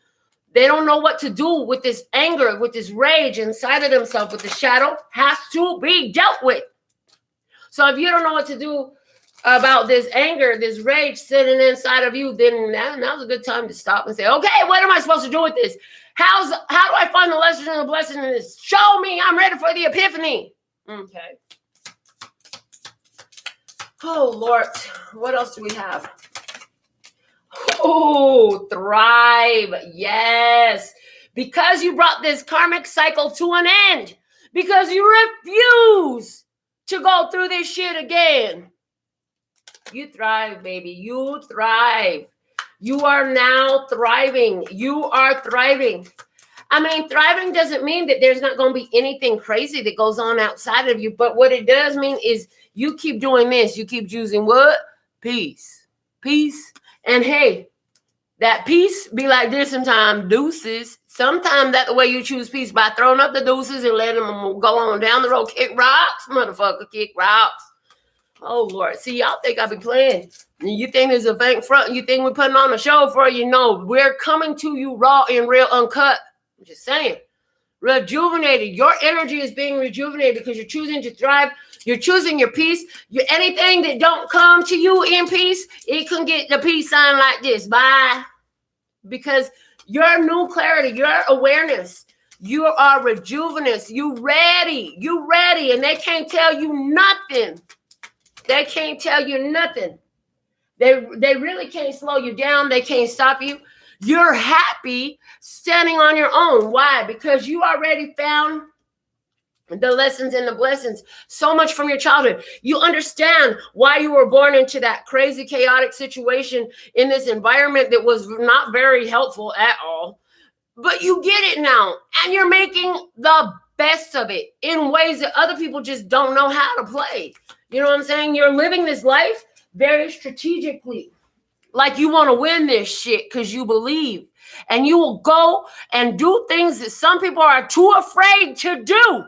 They don't know what to do with this anger, with this rage inside of themselves, with the shadow has to be dealt with. So if you don't know what to do about this anger, this rage sitting inside of you, then now's a good time to stop and say, okay, what am I supposed to do with this? How do I find the lesson and the blessing in this? Show me, I'm ready for the epiphany. Okay. Oh, Lord, what else do we have? Oh, thrive. Yes. Because you brought this karmic cycle to an end. Because you refuse to go through this shit again. You thrive, baby. You thrive. You are now thriving. You are thriving. I mean, thriving doesn't mean that there's not going to be anything crazy that goes on outside of you. But what it does mean is you keep doing this. You keep choosing what? Peace. Peace. And hey, that peace be like this sometimes, deuces. Sometimes that's the way you choose peace, by throwing up the deuces and letting them go on down the road. Kick rocks, motherfucker, kick rocks. Oh, Lord. See, y'all think I be playing. You think there's a fake front? You think we're putting on a show for you? No, we're coming to you raw and real, uncut. I'm just saying. Rejuvenated. Your energy is being rejuvenated because you're choosing to thrive. You're choosing your peace. Anything that don't come to you in peace, it can get the peace sign like this. Bye. Because your new clarity, your awareness, you are rejuvenated. You ready. You ready. And they can't tell you nothing. They can't tell you nothing. They really can't slow you down. They can't stop you. You're happy standing on your own. Why? Because you already found the lessons and the blessings so much from your childhood. You understand why you were born into that crazy, chaotic situation in this environment that was not very helpful at all. But you get it now, and you're making the best of it in ways that other people just don't know how to play. You know what I'm saying? You're living this life very strategically. Like you want to win this shit because you believe. And you will go and do things that some people are too afraid to do.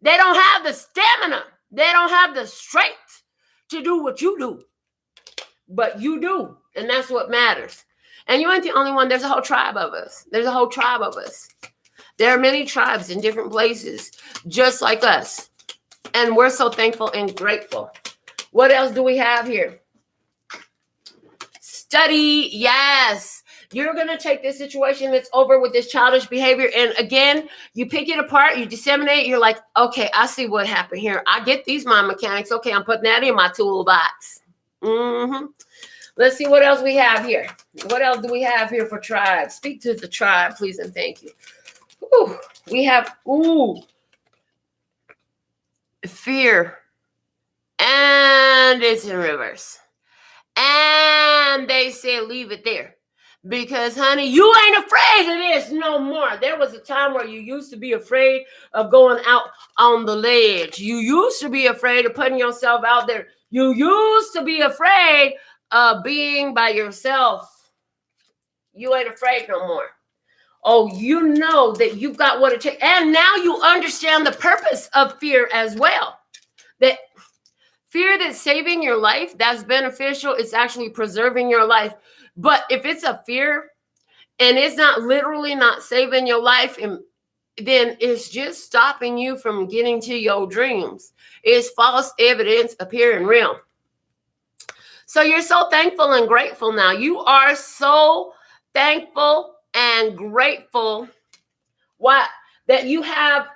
They don't have the stamina. They don't have the strength to do what you do. But you do. And that's what matters. And you ain't the only one. There's a whole tribe of us. There's a whole tribe of us. There are many tribes in different places just like us. And we're so thankful and grateful. What else do we have here? Study, yes. You're going to take this situation that's over with this childish behavior. And again, you pick it apart, you disseminate. You're like, okay, I see what happened here. I get these mind mechanics. Okay, I'm putting that in my toolbox. Let's see what else we have here. What else do we have here for tribe? Speak to the tribe, please, and thank you. We have, fear. And it's in reverse. And they say, leave it there. Because, honey, you ain't afraid of this no more. There was a time where you used to be afraid of going out on the ledge. You used to be afraid of putting yourself out there. You used to be afraid of being by yourself. You ain't afraid no more. Oh, you know that you've got what it takes. And now you understand the purpose of fear as well. That fear that's saving your life, that's beneficial. It's actually preserving your life. But if it's a fear and it's not literally not saving your life, then it's just stopping you from getting to your dreams. It's false evidence appearing real. So you're so thankful and grateful now. You are so thankful and grateful that you have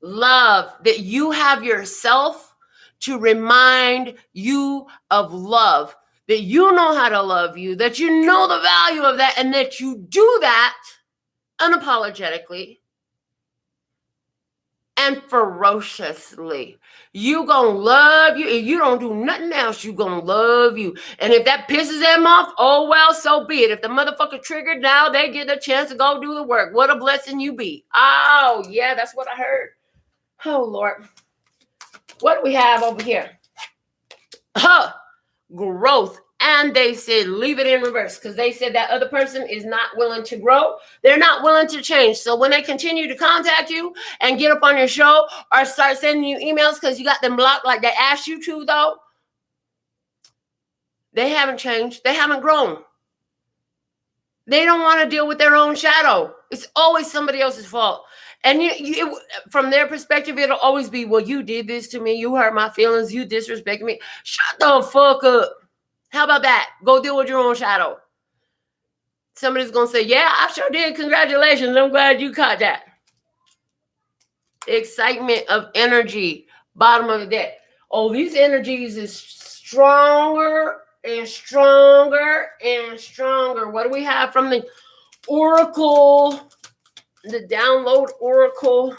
love, that you have yourself to remind you of love, that you know how to love you, that you know the value of that, and that you do that unapologetically and ferociously. You gonna love you. If you don't do nothing else, you gonna love you. And if that pisses them off, oh well, so be it. If the motherfucker triggered, now they get a chance to go do the work. What a blessing you be. Oh yeah, that's what I heard. Oh Lord. What do we have over here? Growth. And they said, leave it in reverse, because they said that other person is not willing to grow. They're not willing to change. So when they continue to contact you and get up on your show or start sending you emails because you got them blocked like they asked you to, though, they haven't changed. They haven't grown. They don't want to deal with their own shadow. It's always somebody else's fault. And from their perspective, it'll always be, well, you did this to me. You hurt my feelings. You disrespected me. Shut the fuck up. How about that? Go deal with your own shadow. Somebody's going to say, yeah, I sure did. Congratulations. I'm glad you caught that. Excitement of energy. Bottom of the deck. Oh, these energies is stronger and stronger and stronger. What do we have from the Oracle? The download Oracle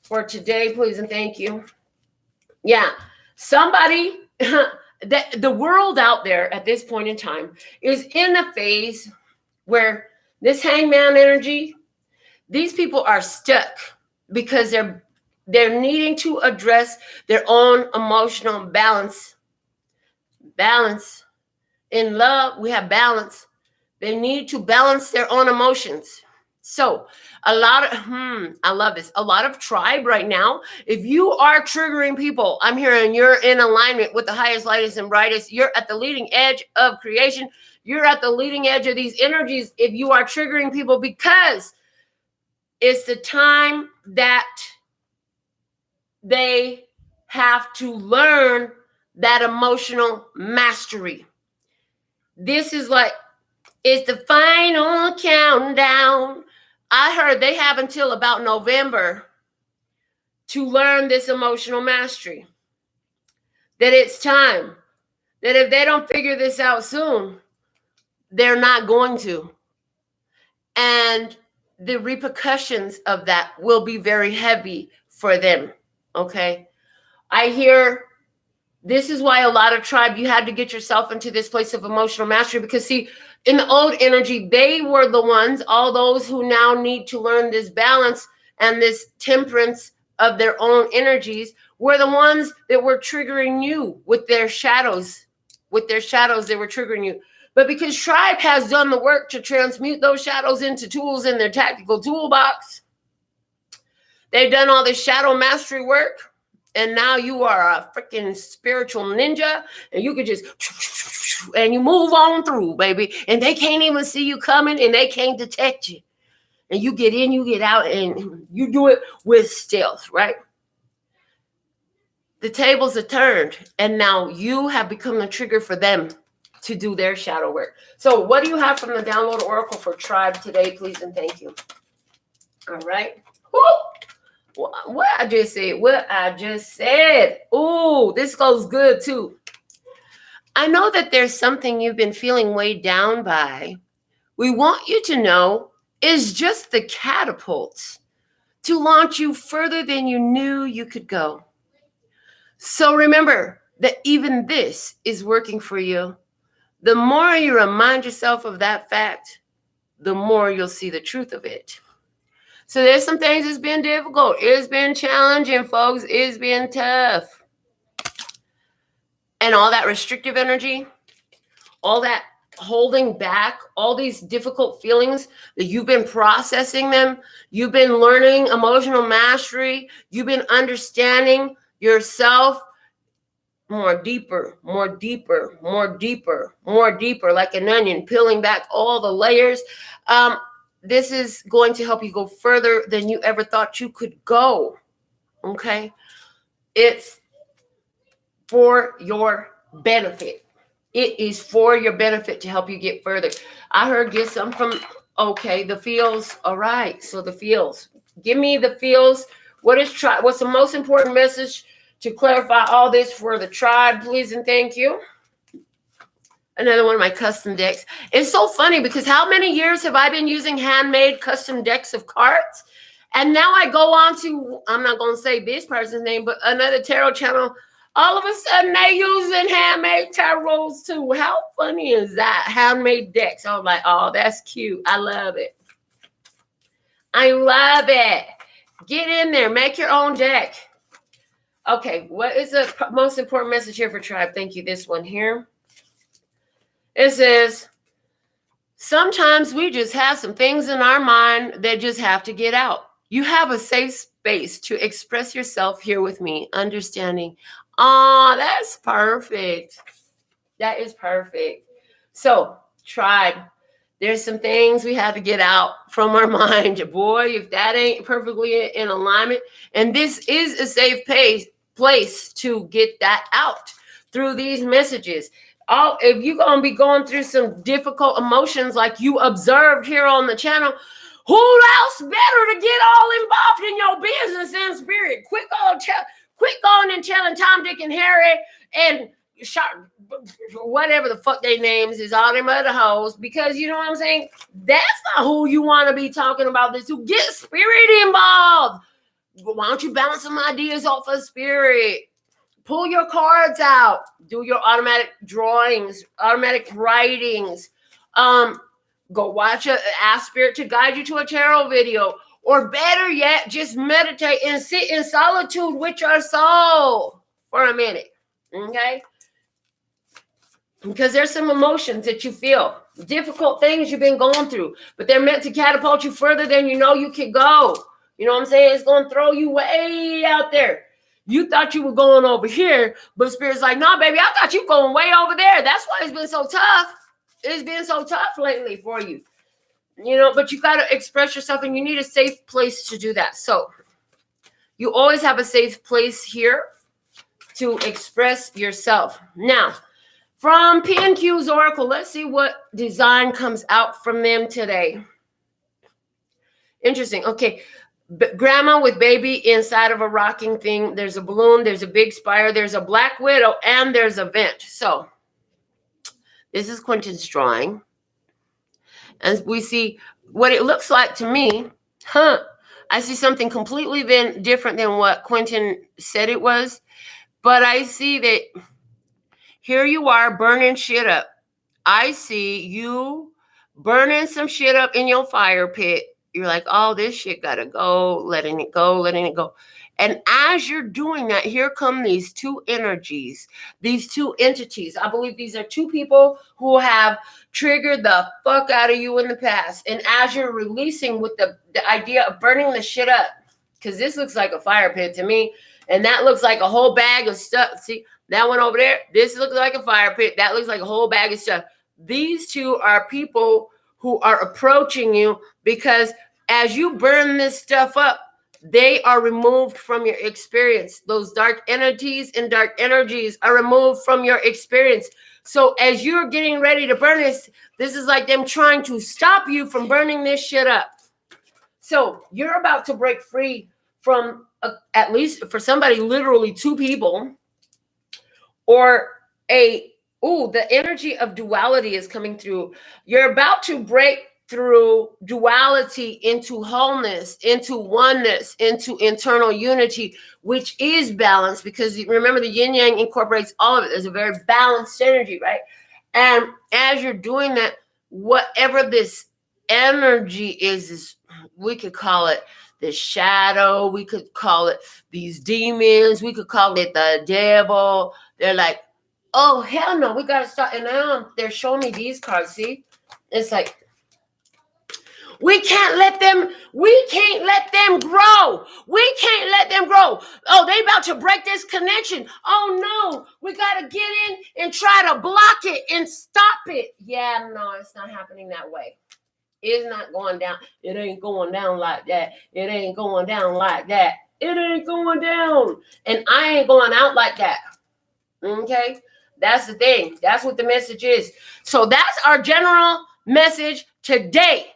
for today, please and thank you. Yeah, somebody... The world out there at this point in time is in a phase where this hangman energy, these people are stuck because they're needing to address their own emotional balance. Balance. In love, we have balance. They need to balance their own emotions. So a lot of, I love this. A lot of tribe right now. If you are triggering people, I'm hearing you're in alignment with the highest, lightest, and brightest. You're at the leading edge of creation. You're at the leading edge of these energies. If you are triggering people, because it's the time that they have to learn that emotional mastery. This is like, it's the final countdown. I heard they have until about November to learn this emotional mastery. That it's time. That if they don't figure this out soon, they're not going to. And the repercussions of that will be very heavy for them. Okay? I hear this is why a lot of tribe, you had to get yourself into this place of emotional mastery, because see, in the old energy, they were the ones, all those who now need to learn this balance and this temperance of their own energies, were the ones that were triggering you with their shadows. With their shadows, they were triggering you. But because tribe has done the work to transmute those shadows into tools in their tactical toolbox, they've done all this shadow mastery work. And now you are a freaking spiritual ninja, and you could just, and you move on through, baby. And they can't even see you coming, and they can't detect you. And you get in, you get out, and you do it with stealth, right? The tables are turned, and now you have become the trigger for them to do their shadow work. So what do you have from the Download Oracle for Tribe today, please and thank you? All right. Woo! What I just said. Ooh, this goes good too. I know that there's something you've been feeling weighed down by. We want you to know is just the catapults to launch you further than you knew you could go. So remember that even this is working for you. The more you remind yourself of that fact, the more you'll see the truth of it. So there's some things that's been difficult. It's been challenging, folks. It's been tough. And all that restrictive energy, all that holding back, all these difficult feelings that you've been processing them. You've been learning emotional mastery. You've been understanding yourself more deeper, more deeper, more deeper, more deeper, like an onion, peeling back all the layers. This is going to help you go further than you ever thought you could go. Okay? It's for your benefit. It is for your benefit to help you get further. I heard get some from, okay, the feels. All right. So the feels. Give me the feels. What's the most important message to clarify all this for the tribe, please and thank you? Another one of my custom decks. It's so funny because how many years have I been using handmade custom decks of cards? And now I go on to, I'm not going to say this person's name, but another tarot channel. All of a sudden, they using handmade tarots too. How funny is that? Handmade decks. I was like, oh, that's cute. I love it. I love it. Get in there. Make your own deck. Okay, what is the most important message here for tribe? Thank you. This one here. It says, sometimes we just have some things in our mind that just have to get out. You have a safe space to express yourself here with me, understanding. Oh, that's perfect. That is perfect. So, tribe, there's some things we have to get out from our mind. Boy, if that ain't perfectly in alignment, and this is a safe place to get that out through these messages. If you're going to be going through some difficult emotions like you observed here on the channel, who else better to get all involved in your business and spirit? Quit going and telling Tom, Dick, and Harry and whatever the fuck their names is, all them other hoes, because you know what I'm saying? That's not who you want to be talking about this to. Get spirit involved. Why don't you bounce some ideas off of spirit? Pull your cards out. Do your automatic drawings, automatic writings. Go ask spirit to guide you to a tarot video. Or better yet, just meditate and sit in solitude with your soul for a minute. Okay? Because there's some emotions that you feel, difficult things you've been going through, but they're meant to catapult you further than you know you can go. You know what I'm saying? It's going to throw you way out there. You thought you were going over here, but Spirit's like, no, baby, I thought you were going way over there. That's why it's been so tough. It's been so tough lately for you. You know, but you got to express yourself, and you need a safe place to do that. So you always have a safe place here to express yourself. Now, from PNQ's Oracle, let's see what design comes out from them today. Interesting. Okay. Grandma with baby inside of a rocking thing. There's a balloon. There's a big spire. There's a black widow. And there's a vent. So this is Quentin's drawing. And we see what it looks like to me. I see something completely different than what Quentin said it was. But I see that here you are burning shit up. I see you burning some shit up in your fire pit. You're like, oh, this shit gotta go, letting it go, letting it go. And as you're doing that, here come these two energies, these two entities. I believe these are two people who have triggered the fuck out of you in the past. And as you're releasing with the idea of burning the shit up, because this looks like a fire pit to me, and that looks like a whole bag of stuff. See? That one over there, this looks like a fire pit. That looks like a whole bag of stuff. These two are people who are approaching you because as you burn this stuff up, they are removed from your experience. Those dark entities and dark energies are removed from your experience. So as you're getting ready to burn this is like them trying to stop you from burning this shit up. So you're about to break free from, at least for somebody, literally two people. Or the energy of duality is coming through. You're about to break through duality into wholeness, into oneness, into internal unity, which is balance, because remember the yin yang incorporates all of it. There's a very balanced energy, right? And as you're doing that, whatever this energy is we could call it the shadow, we could call it these demons, we could call it the devil. They're like, oh, hell no, we got to start. And now they're showing me these cards, see? It's like, we can't let them grow. We can't let them grow. Oh, they about to break this connection. Oh, no, we got to get in and try to block it and stop it. Yeah, no, it's not happening that way. It's not going down. It ain't going down like that. It ain't going down like that. It ain't going down. And I ain't going out like that. Okay, that's the thing. That's what the message is. So that's our general message today.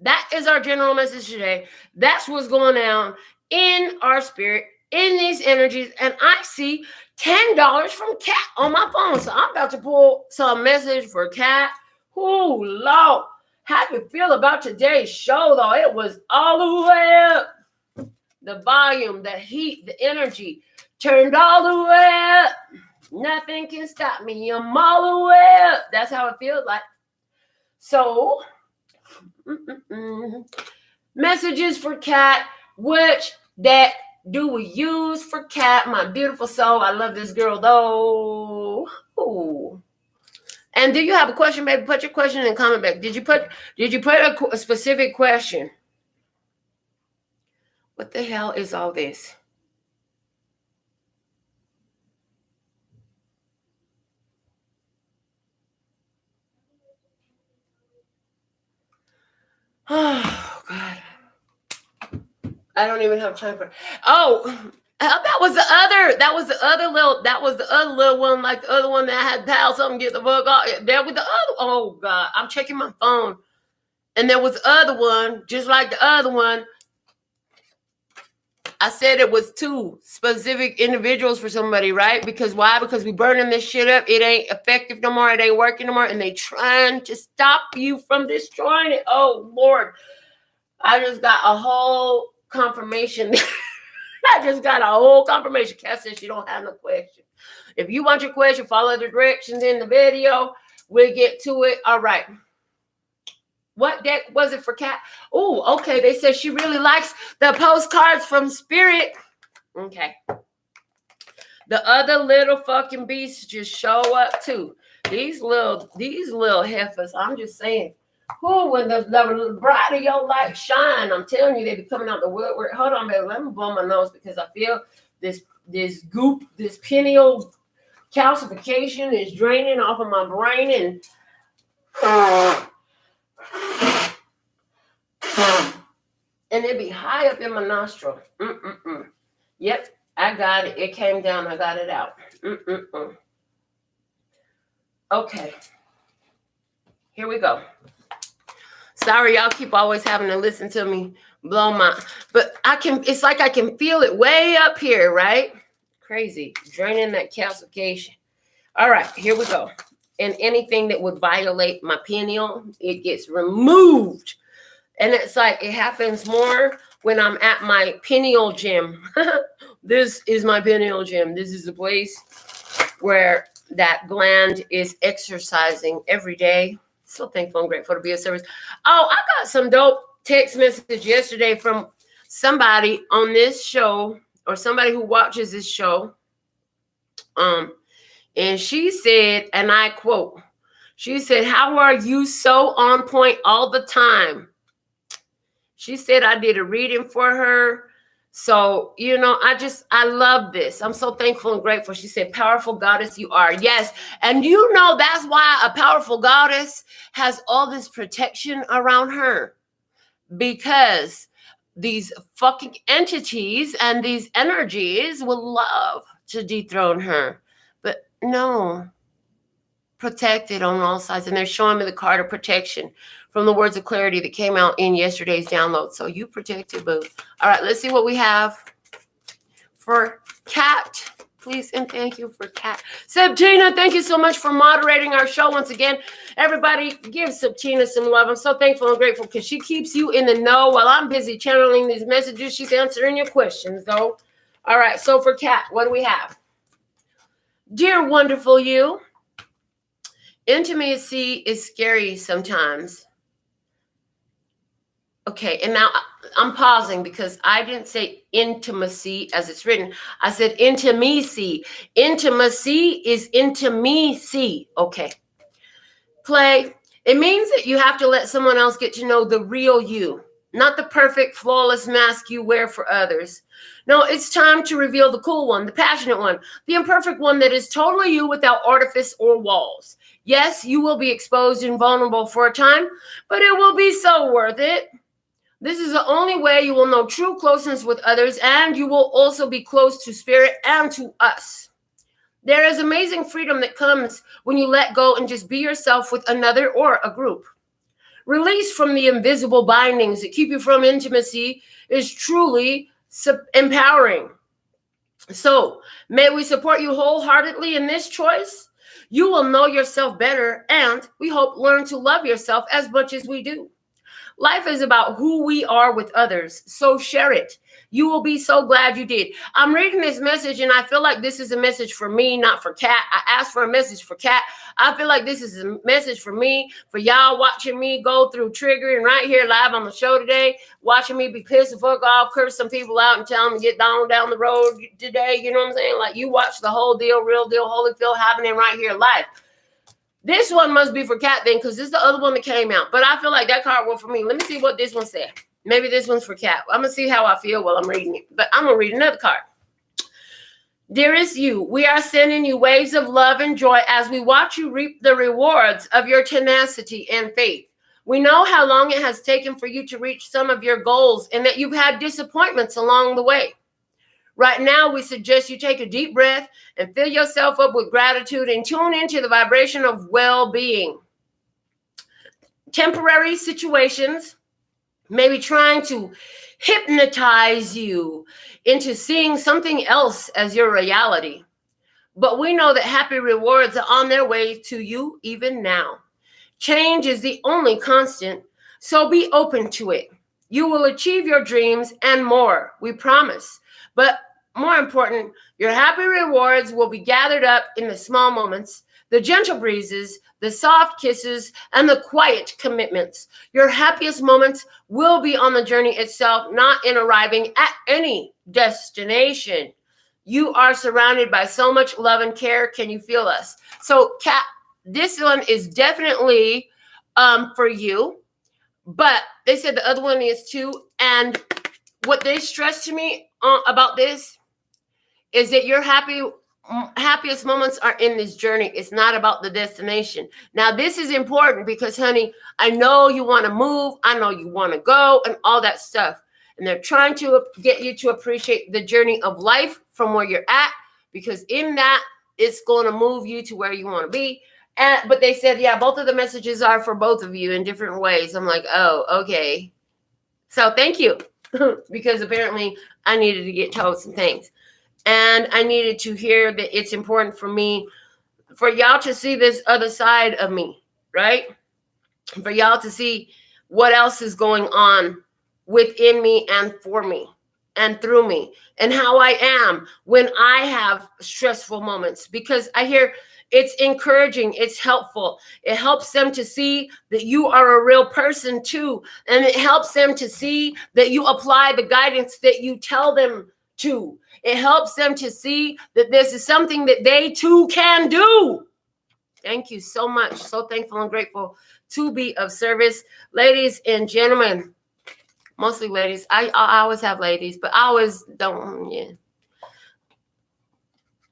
That is our general message today. That's what's going on in our spirit, in these energies. And I see $10 from Kat on my phone. So I'm about to pull some message for Kat. Ooh, Lord. How do you feel about today's show, though? It was all the way up. The volume, the heat, the energy. Turned all the way up. Nothing can stop me. I'm all the way up. That's how it feels like. So, messages for Kat. Which deck do we use for Kat? My beautiful soul. I love this girl, though. Ooh. And do you have a question, baby? Put your question in the comment back. Did you put a specific question? What the hell is all this? Oh, God. I don't even have time for it. Oh, that was the other little one, like the other one that had dialed something, get the fuck off. There was the other. Oh, God. I'm checking my phone. And there was the other one, just like the other one. I said it was two specific individuals for somebody, right? Because why? Because we burning this shit up. It ain't effective no more. It ain't working no more. And they trying to stop you from destroying it. Oh, Lord. I just got a whole confirmation. Kat says she don't have no question. If you want your question, follow the directions in the video. We'll get to it. All right. What deck was it for Kat? Oh, okay. They said she really likes the postcards from Spirit. Okay. The other little fucking beasts just show up too. These little heifers, I'm just saying. Who, when the bright of your light shine, I'm telling you, they be coming out the woodwork. Hold on, baby. Let me blow my nose because I feel this goop, this pineal calcification is draining off of my brain and it be high up in my nostril. Yep, I got it. It came down. I got it out. Okay. Here we go. Sorry, y'all keep always having to listen to me blow my, but it's like I can feel it way up here, right? Crazy. Draining that calcification. All right, here we go. And anything that would violate my pineal, it gets removed. And it's like, it happens more when I'm at my pineal gym. This is my pineal gym. This is a place where that gland is exercising every day. So thankful and grateful to be of service. Oh, I got some dope text message yesterday from somebody on this show or somebody who watches this show. And she said, and I quote, she said, "How are you so on point all the time?" She said I did a reading for her. So, I love this. I'm so thankful and grateful. She said, "Powerful goddess you are." Yes. And that's why a powerful goddess has all this protection around her, because these fucking entities and these energies will love to dethrone her. But no, protected on all sides. And they're showing me the card of protection from the words of clarity that came out in yesterday's download. So you protected, boo. All right, let's see what we have for Kat. Please and thank you for Kat. Septina, thank you so much for moderating our show once again. Everybody, give Septina some love. I'm so thankful and grateful because she keeps you in the know while I'm busy channeling these messages. She's answering your questions, though. All right, so for Kat, what do we have? Dear wonderful you, intimacy is scary sometimes. Okay, and now I'm pausing because I didn't say intimacy as it's written. I said intimacy. Intimacy is intimacy. Okay. Play. It means that you have to let someone else get to know the real you, not the perfect, flawless mask you wear for others. No, it's time to reveal the cool one, the passionate one, the imperfect one that is totally you without artifice or walls. Yes, you will be exposed and vulnerable for a time, but it will be so worth it. This is the only way you will know true closeness with others, and you will also be close to spirit and to us. There is amazing freedom that comes when you let go and just be yourself with another or a group. Release from the invisible bindings that keep you from intimacy is truly empowering. So, may we support you wholeheartedly in this choice. You will know yourself better, and we hope learn to love yourself as much as we do. Life is about who we are with others, so share it. You will be so glad you did. I'm reading this message, and I feel like this is a message for me, not for Kat. I asked for a message for Kat. I feel like this is a message for me, for y'all watching me go through triggering right here live on the show today, watching me be pissed the fuck off, curse some people out, and tell them to get down the road today. You know what I'm saying? Like, you watch the whole deal, real deal, Holyfield happening right here live. This one must be for Kat then, because this is the other one that came out. But I feel like that card was for me. Let me see what this one said. Maybe this one's for Kat. I'm going to see how I feel while I'm reading it. But I'm going to read another card. Dearest you, we are sending you waves of love and joy as we watch you reap the rewards of your tenacity and faith. We know how long it has taken for you to reach some of your goals and that you've had disappointments along the way. Right now, we suggest you take a deep breath and fill yourself up with gratitude and tune into the vibration of well-being. Temporary situations may be trying to hypnotize you into seeing something else as your reality. But we know that happy rewards are on their way to you even now. Change is the only constant, so be open to it. You will achieve your dreams and more, we promise. But more important, your happy rewards will be gathered up in the small moments, the gentle breezes, the soft kisses, and the quiet commitments. Your happiest moments will be on the journey itself, not in arriving at any destination. You are surrounded by so much love and care. Can you feel us? So, Kat, this one is definitely for you. But they said the other one is too. And what they stressed to me about this is that your happiest moments are in this journey. It's not about the destination. Now, this is important because, honey, I know you want to move. I know you want to go and all that stuff. And they're trying to get you to appreciate the journey of life from where you're at, because in that, it's going to move you to where you want to be. But they said, yeah, both of the messages are for both of you in different ways. I'm like, oh, okay. So thank you. Because apparently I needed to get told some things. And I needed to hear that it's important for me, for y'all to see this other side of me, right? For y'all to see what else is going on within me and for me and through me, and how I am when I have stressful moments. Because I hear it's encouraging, it's helpful. It helps them to see that you are a real person too. And it helps them to see that you apply the guidance that you tell them to. It helps them to see that this is something that they too can do. Thank you so much. So thankful and grateful to be of service. Ladies and gentlemen, mostly ladies. I always have ladies, but I always don't, yeah.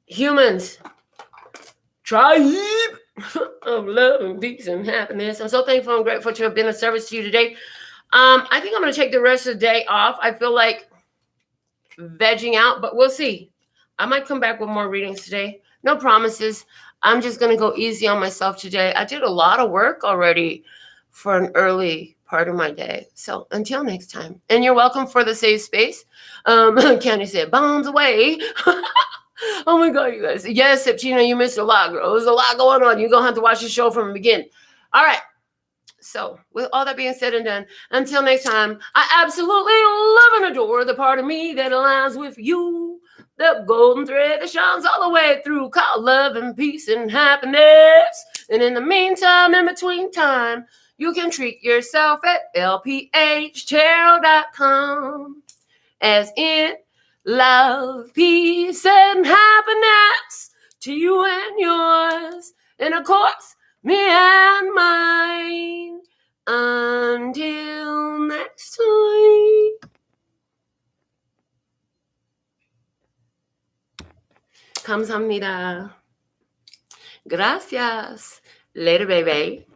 Humans, tribe of love and peace and happiness. I'm so thankful and grateful to have been of service to you today. I think I'm going to take the rest of the day off. I feel like vegging out, but we'll see. I might come back with more readings today. No promises. I'm just going to go easy on myself today. I did a lot of work already for an early part of my day. So until next time. And you're welcome for the safe space. Candy said, bombs away. Oh my God, you guys. Yes, Septina, you missed a lot, girl. There's a lot going on. You're going to have to watch the show from the beginning. All right. So with all that being said and done, until next time, I absolutely love and adore the part of me that aligns with you. The golden thread that shines all the way through, called love and peace and happiness. And in the meantime, in between time, you can treat yourself at LPHtarot.com. As in love, peace, and happiness to you and yours. And of course, me and mine. Until next time. 감사합니다. Gracias. Later, baby.